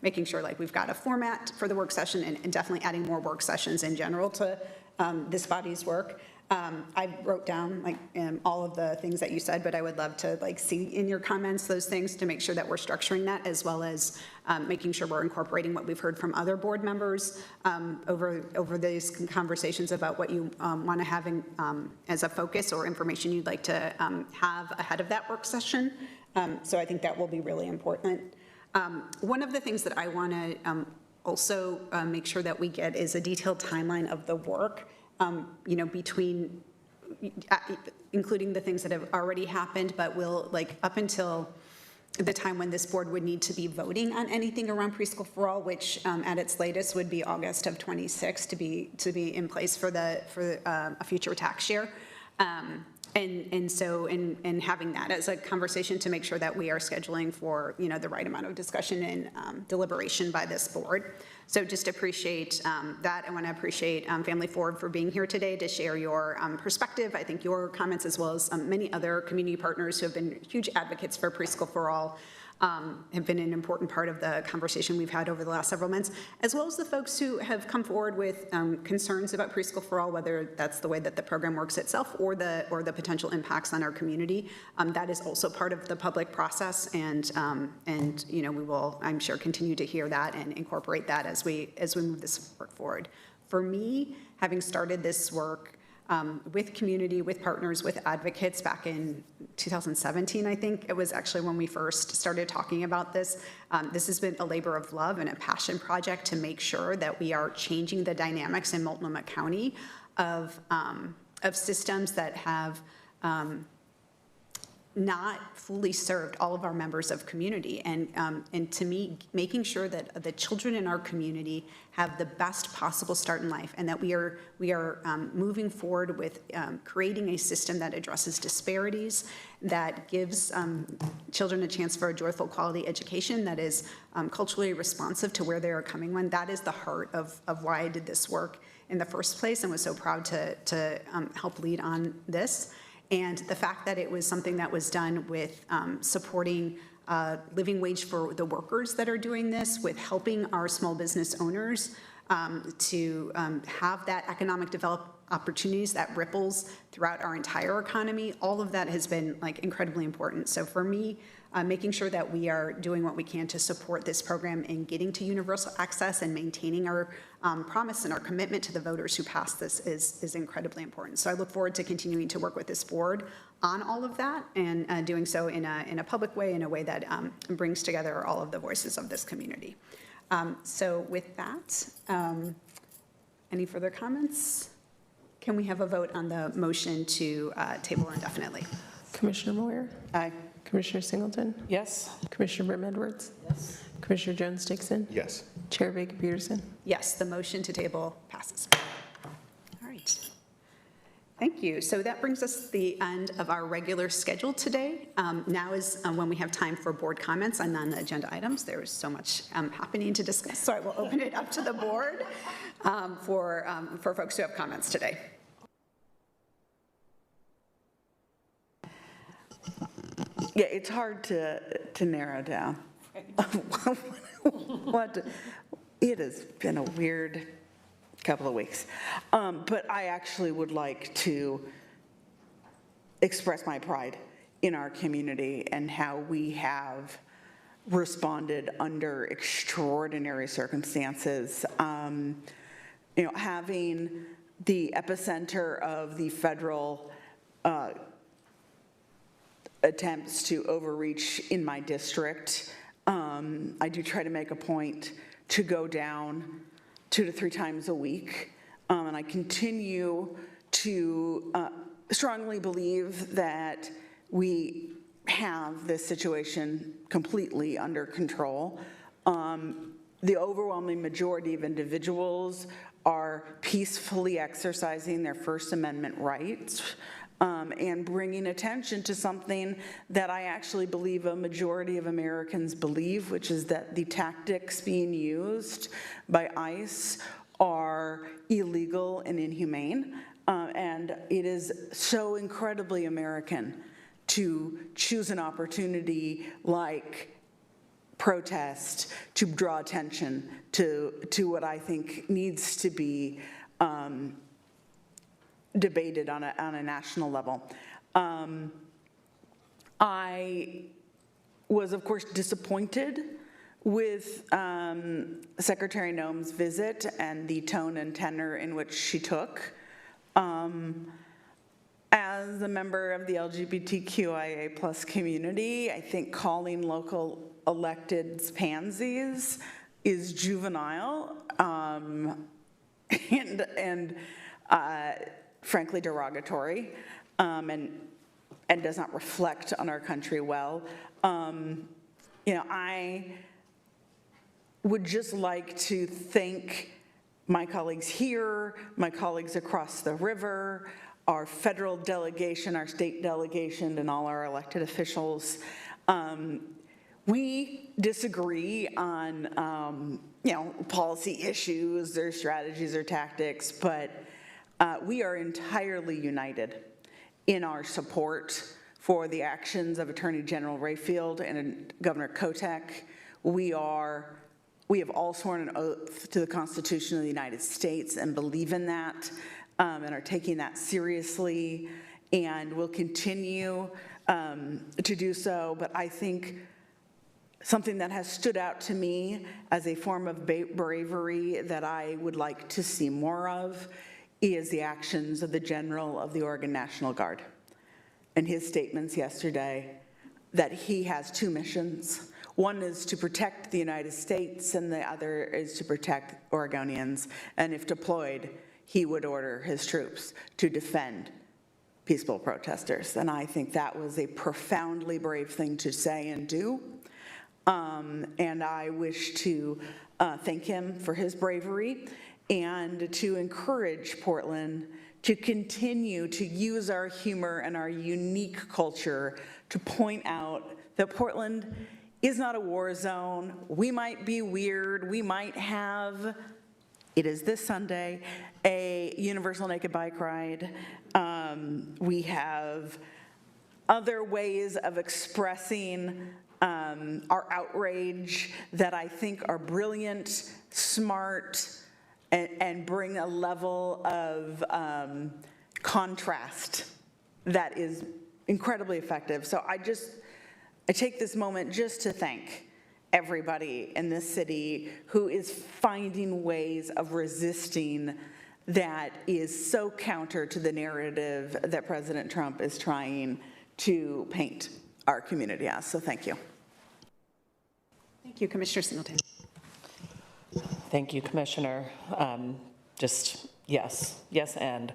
making sure like we've got a format for the work session and definitely adding more work sessions in general to this body's work. I wrote down all of the things that you said, but I would love to see in your comments those things to make sure that we're structuring that, as well as making sure we're incorporating what we've heard from other board members over these conversations about what you want to have as a focus or information you'd like to have ahead of that work session. So I think that will be really important. One of the things that I want to also make sure that we get is a detailed timeline of the work, between, including the things that have already happened, but will, up until the time when this board would need to be voting on anything around Preschool for All, which at its latest would be August of 26 to be in place for a future tax year. And so having that as a conversation to make sure that we are scheduling for, the right amount of discussion and deliberation by this board. So just appreciate that. I want to appreciate Family Forward for being here today to share your perspective. I think your comments, as well as many other community partners who have been huge advocates for Preschool for All, have been an important part of the conversation we've had over the last several months, as well as the folks who have come forward with concerns about Preschool for All, whether that's the way that the program works itself or the potential impacts on our community. That is also part of the public process, and we will, I'm sure, continue to hear that and incorporate that as we move this work forward. For me, having started this work with community, with partners, with advocates back in 2017, I think it was actually when we first started talking about this. This has been a labor of love and a passion project to make sure that we are changing the dynamics in Multnomah County of systems that have not fully served all of our members of community, and to me, making sure that the children in our community have the best possible start in life, and that we are moving forward with creating a system that addresses disparities, that gives children a chance for a joyful quality education that is culturally responsive to where they are coming from. That is the heart of why I did this work in the first place, and was so proud to help lead on this. And the fact that it was something that was done with supporting living wage for the workers that are doing this, with helping our small business owners to have that economic development opportunities that ripples throughout our entire economy, all of that has been incredibly important. So for me, making sure that we are doing what we can to support this program in getting to universal access and maintaining our promise and our commitment to the voters who passed this is incredibly important. So I look forward to continuing to work with this board on all of that, and doing so in a public way, in a way that brings together all of the voices of this community. So with that, any further comments? Can we have a vote on the motion to table indefinitely? Commissioner Moyer? Aye. Commissioner Singleton? Yes. Commissioner Brim Edwards? Yes. Commissioner Jones-Dixon? Yes. Chair Baker-Peterson? Yes, the motion to table passes. All right. Thank you. So that brings us to the end of our regular schedule today. Now is when we have time for board comments on non-agenda items. There is so much happening to discuss, so I will open it up to the board for folks who have comments today. Yeah, it's hard to narrow down. It has been a weird couple of weeks. But I actually would like to express my pride in our community and how we have responded under extraordinary circumstances. Having the epicenter of the federal attempts to overreach in my district, I do try to make a point to go down 2 to 3 times a week, and I continue to strongly believe that we have this situation completely under control. The overwhelming majority of individuals are peacefully exercising their First Amendment rights, and bringing attention to something that I actually believe a majority of Americans believe, which is that the tactics being used by ICE are illegal and inhumane. And it is so incredibly American to choose an opportunity like protest to draw attention to what I think needs to be debated on a national level. I was, of course, disappointed with Secretary Noem's visit and the tone and tenor in which she took. As a member of the LGBTQIA+ community, I think calling local electeds pansies is juvenile and frankly derogatory, and does not reflect on our country well. I would just like to thank my colleagues here, my colleagues across the river, our federal delegation, our state delegation, and all our elected officials. We disagree on, policy issues or strategies or tactics, but we are entirely united in our support for the actions of Attorney General Rayfield and Governor Kotek. We have all sworn an oath to the Constitution of the United States and believe in that, and are taking that seriously, and will continue to do so. But I think something that has stood out to me as a form of bravery that I would like to see more of is the actions of the General of the Oregon National Guard and his statements yesterday that he has two missions. One is to protect the United States, and the other is to protect Oregonians. And if deployed, he would order his troops to defend peaceful protesters. And I think that was a profoundly brave thing to say and do. And I wish to thank him for his bravery and to encourage Portland to continue to use our humor and our unique culture to point out that Portland is not a war zone. We might be weird. We might have, it is this Sunday, a universal naked bike ride. We have other ways of expressing our outrage that I think are brilliant, smart, and bring a level of contrast that is incredibly effective. So I take this moment just to thank everybody in this city who is finding ways of resisting that is so counter to the narrative that President Trump is trying to paint our community as. So thank you. Thank you, Commissioner Singleton. Thank you, Commissioner. Yes, and.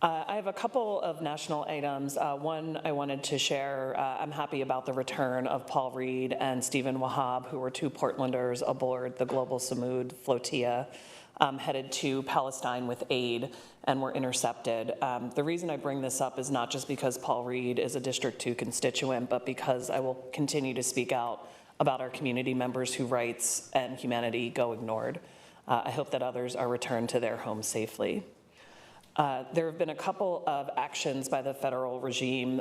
I have a couple of national items. One I wanted to share, I'm happy about the return of Paul Reed and Stephen Wahab, who were two Portlanders aboard the Global Samud flotilla headed to Palestine with aid and were intercepted. The reason I bring this up is not just because Paul Reed is a District 2 constituent, but because I will continue to speak out about our community members whose rights and humanity go ignored. I hope that others are returned to their homes safely. There have been a couple of actions by the federal regime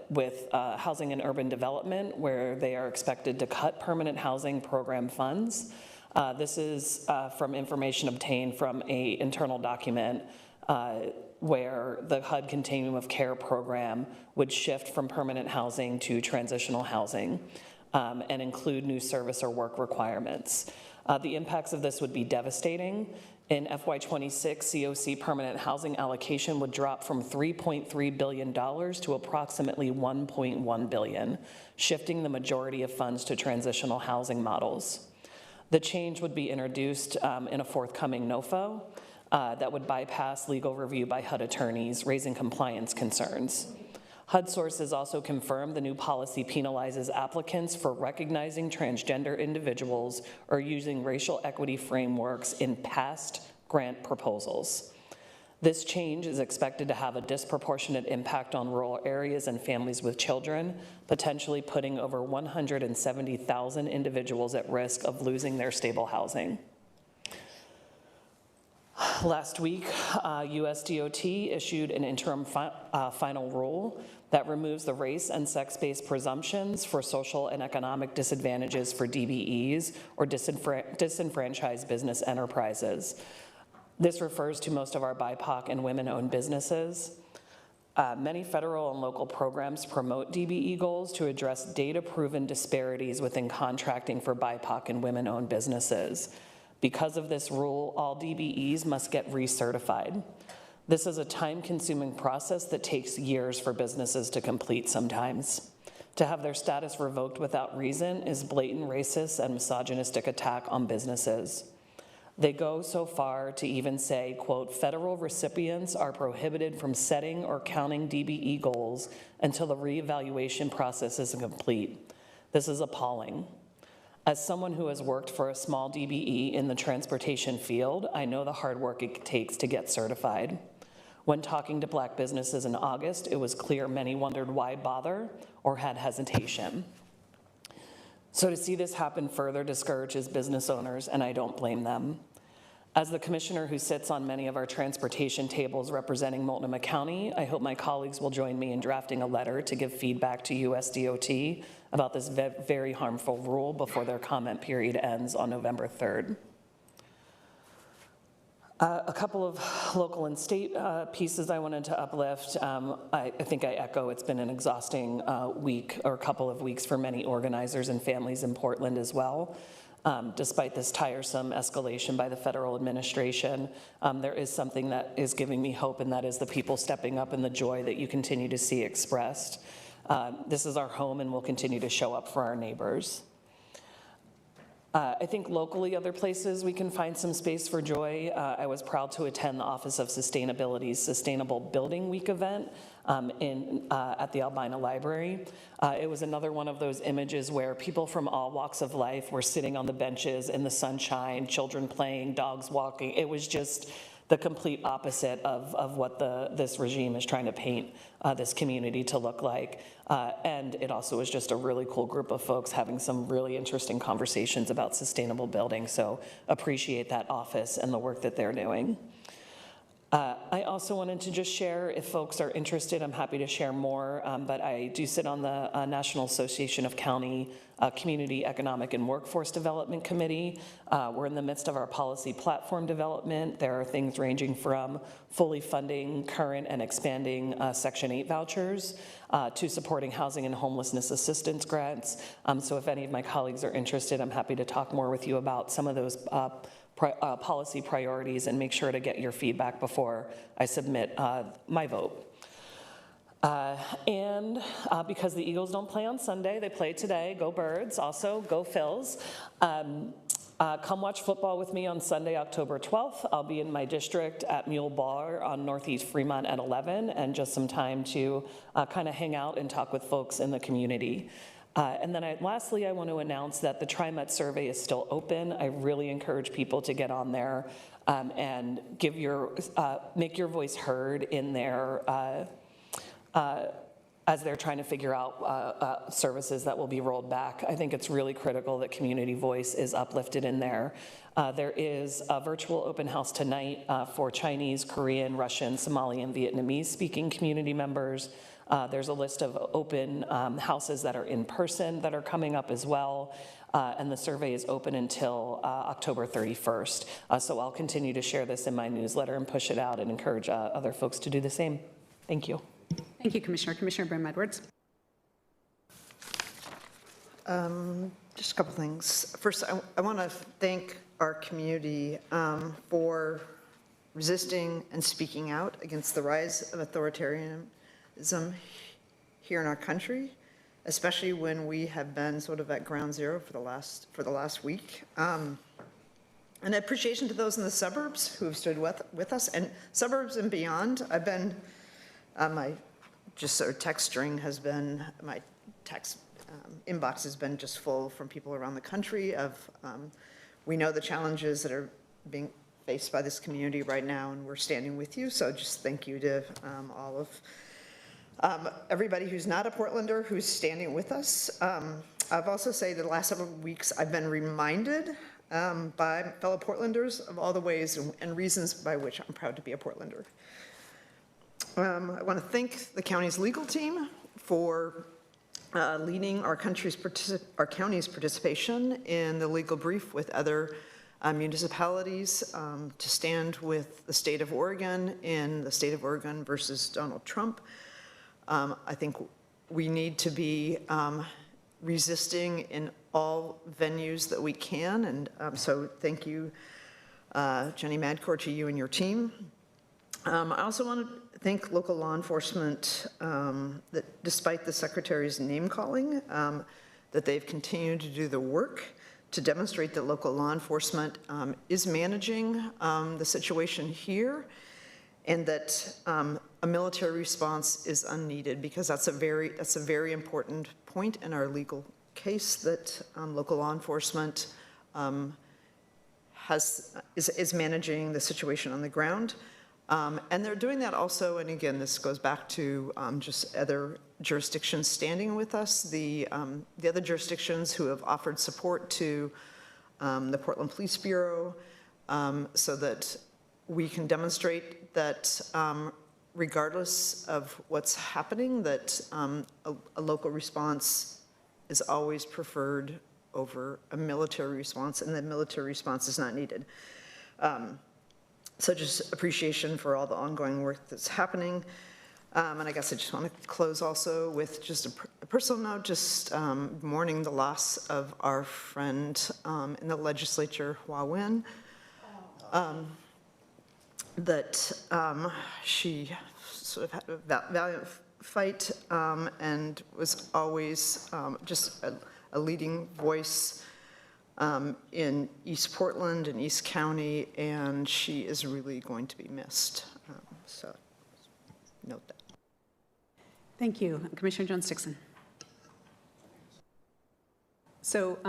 with housing and urban development where they are expected to cut permanent housing program funds. This is from information obtained from an internal document where the HUD Continuum of Care program would shift from permanent housing to transitional housing and include new service or work requirements. The impacts of this would be devastating. In FY26, COC permanent housing allocation would drop from $3.3 billion to approximately $1.1 billion, shifting the majority of funds to transitional housing models. The change would be introduced in a forthcoming NOFO that would bypass legal review by HUD attorneys, raising compliance concerns. HUD sources also confirmed the new policy penalizes applicants for recognizing transgender individuals or using racial equity frameworks in past grant proposals. This change is expected to have a disproportionate impact on rural areas and families with children, potentially putting over 170,000 individuals at risk of losing their stable housing. Last week, USDOT issued an interim final rule that removes the race and sex-based presumptions for social and economic disadvantages for DBEs or disenfranchised business enterprises. This refers to most of our BIPOC and women-owned businesses. Many federal and local programs promote DBE goals to address data-proven disparities within contracting for BIPOC and women-owned businesses. Because of this rule, all DBEs must get recertified. This is a time-consuming process that takes years for businesses to complete sometimes. To have their status revoked without reason is blatant racist and misogynistic attack on businesses. They go so far to even say, quote, federal recipients are prohibited from setting or counting DBE goals until the reevaluation process is complete. This is appalling. As someone who has worked for a small DBE in the transportation field, I know the hard work it takes to get certified. When talking to Black businesses in August, it was clear many wondered why bother or had hesitation. So to see this happen further discourages business owners, and I don't blame them. As the commissioner who sits on many of our transportation tables representing Multnomah County, I hope my colleagues will join me in drafting a letter to give feedback to USDOT about this very harmful rule before their comment period ends on November 3rd. A couple of local and state pieces I wanted to uplift. I think I echo it's been an exhausting week or couple of weeks for many organizers and families in Portland as well. Despite this tiresome escalation by the federal administration, there is something that is giving me hope, and that is the people stepping up and the joy that you continue to see expressed. This is our home, and we'll continue to show up for our neighbors. I think locally, other places we can find some space for joy. I was proud to attend the Office of Sustainability's Sustainable Building Week event at the Albina Library. It was another one of those images where people from all walks of life were sitting on the benches in the sunshine, children playing, dogs walking. It was just the complete opposite of what this regime is trying to paint this community to look like. And it also was just a really cool group of folks having some really interesting conversations about sustainable building. So appreciate that office and the work that they're doing. I also wanted to just share, if folks are interested, I'm happy to share more, but I do sit on the National Association of County Community Economic and Workforce Development Committee. We're in the midst of our policy platform development. There are things ranging from fully funding current and expanding Section 8 vouchers to supporting housing and homelessness assistance grants. So if any of my colleagues are interested, I'm happy to talk more with you about some of those policy priorities and make sure to get your feedback before I submit my vote. And because the Eagles don't play on Sunday, they play today. Go Birds. Also, go Phils. Come watch football with me on Sunday, October 12th. I'll be in my district at Mule Bar on Northeast Fremont at 11, and just some time to kind of hang out and talk with folks in the community. And then lastly, I want to announce that the TriMet survey is still open. I really encourage people to get on there and make your voice heard in there as they're trying to figure out services that will be rolled back. I think it's really critical that community voice is uplifted in there. There is a virtual open house tonight for Chinese, Korean, Russian, Somali, and Vietnamese speaking community members. There's a list of open houses that are in person that are coming up as well. And the survey is open until October 31st. So I'll continue to share this in my newsletter and push it out and encourage other folks to do the same. Thank you. Thank you, Commissioner. Commissioner Brim-Edwards. Just a couple things. First, I want to thank our community for resisting and speaking out against the rise of authoritarianism here in our country, especially when we have been sort of at ground zero for the last week. And appreciation to those in the suburbs who have stood with us, and suburbs and beyond. I've been, my text string has been, my text inbox has been just full from people around the country of, we know the challenges that are being faced by this community right now, and we're standing with you. So just thank you to all of everybody who's not a Portlander who's standing with us. I've also say the last several weeks I've been reminded by fellow Portlanders of all the ways and reasons by which I'm proud to be a Portlander. I want to thank the county's legal team for leading our county's participation in the legal brief with other municipalities to stand with the state of Oregon in the state of Oregon versus Donald Trump. I think we need to be resisting in all venues that we can, and so thank you, Jenny Madcourt, to you and your team. I also want to thank local law enforcement that despite the Secretary's name-calling, that they've continued to do the work to demonstrate that local law enforcement is managing the situation here, and that a military response is unneeded, because that's a very important point in our legal case, that local law enforcement is managing the situation on the ground. And they're doing that also, and again, this goes back to just other jurisdictions standing with us, the other jurisdictions who have offered support to the Portland Police Bureau, so that we can demonstrate that regardless of what's happening, that a local response is always preferred over a military response, and the military response is not needed. So just appreciation for all the ongoing work that's happening. And I guess I just want to close also with just a personal note, just mourning the loss of our friend in the legislature, Hua Win. That she sort of had a valiant fight and was always just a leading voice in East Portland and East County, and she is really going to be missed. So note that. Thank you. Commissioner Jones-Dixon. So,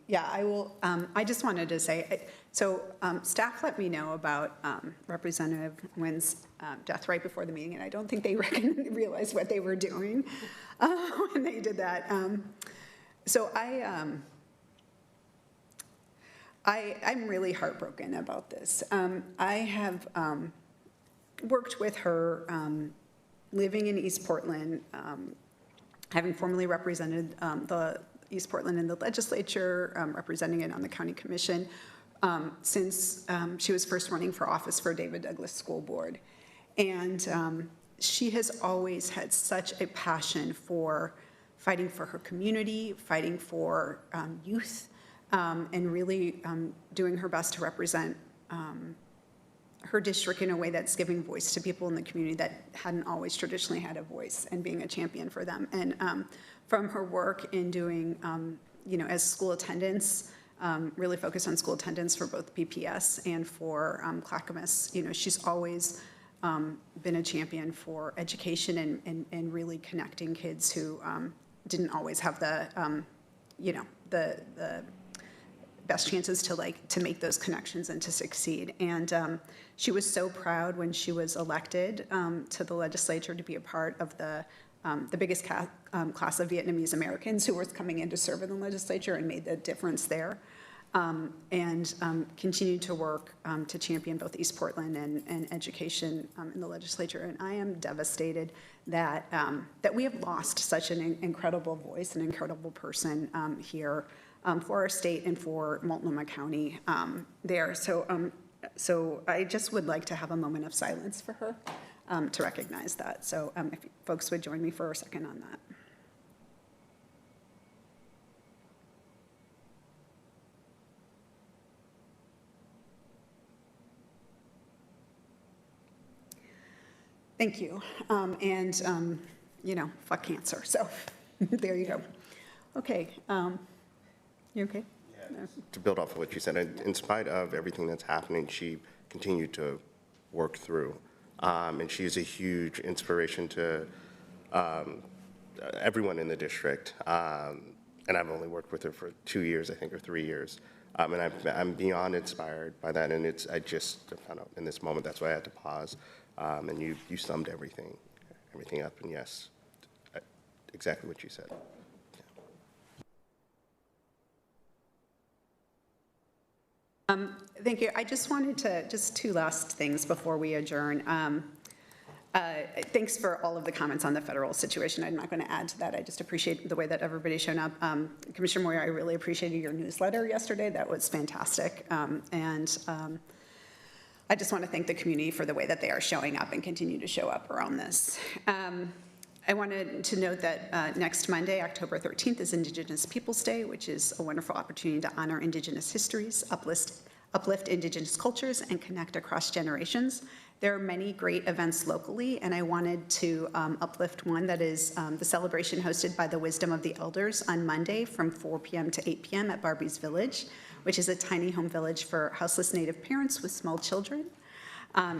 yeah, I will, I just wanted to say, so staff let me know about Representative Nguyen's death right before the meeting, and I don't think they realized what they were doing when they did that. So I'm really heartbroken about this. I have worked with her living in East Portland, having formerly represented the East Portland in the legislature, representing it on the county commission, since she was first running for office for David Douglas School Board. And she has always had such a passion for fighting for her community, fighting for youth, and really doing her best to represent her district in a way that's giving voice to people in the community that hadn't always traditionally had a voice, and being a champion for them. And from her work in doing, as school attendants, really focused on school attendance for both BPS and for Clackamas, she's always been a champion for education and really connecting kids who didn't always have the, the best chances to make those connections and to succeed. And she was so proud when she was elected to the legislature to be a part of the biggest class of Vietnamese Americans who were coming in to serve in the legislature, and made the difference there. And continued to work to champion both East Portland and education in the legislature. And I am devastated that we have lost such an incredible voice, an incredible person here for our state and for Multnomah County there. So I just would like to have a moment of silence for her to recognize that. So if folks would join me for a second on that. Thank you. Fuck cancer. So there you go. Okay. You okay? Yeah. To build off of what you said, in spite of everything that's happening, she continued to work through. And she is a huge inspiration to everyone in the district. And I've only worked with her for 2 years, I think, or 3 years. And I'm beyond inspired by that. And I just found out in this moment, that's why I had to pause. And you summed everything up. And yes, exactly what you said. Thank you. I just wanted to, just two last things before we adjourn. Thanks for all of the comments on the federal situation. I'm not going to add to that. I just appreciate the way that everybody's shown up. Commissioner Moyer, I really appreciated your newsletter yesterday. That was fantastic. I just want to thank the community for the way that they are showing up and continue to show up around this. I wanted to note that next Monday, October 13th, is Indigenous Peoples Day, which is a wonderful opportunity to honor Indigenous histories, uplift Indigenous cultures, and connect across generations. There are many great events locally, and I wanted to uplift one that is the celebration hosted by the Wisdom of the Elders on Monday from 4 p.m. to 8 p.m. at Barbie's Village, which is a tiny home village for houseless Native parents with small children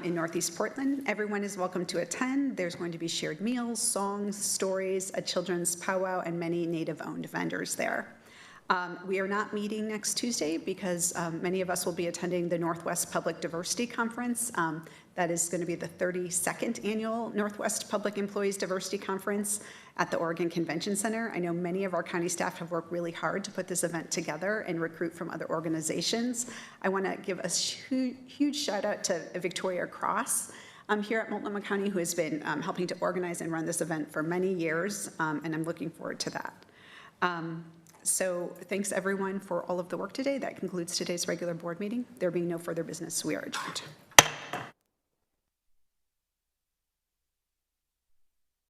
in Northeast Portland. Everyone is welcome to attend. There's going to be shared meals, songs, stories, a children's powwow, and many Native-owned vendors there. We are not meeting next Tuesday because many of us will be attending the Northwest Public Diversity Conference. That is going to be the 32nd annual Northwest Public Employees Diversity Conference at the Oregon Convention Center. I know many of our county staff have worked really hard to put this event together and recruit from other organizations. I want to give a huge shout out to Victoria Cross here at Multnomah County, who has been helping to organize and run this event for many years, and I'm looking forward to that. So thanks everyone for all of the work today. That concludes today's regular board meeting. There being no further business, we are adjourned.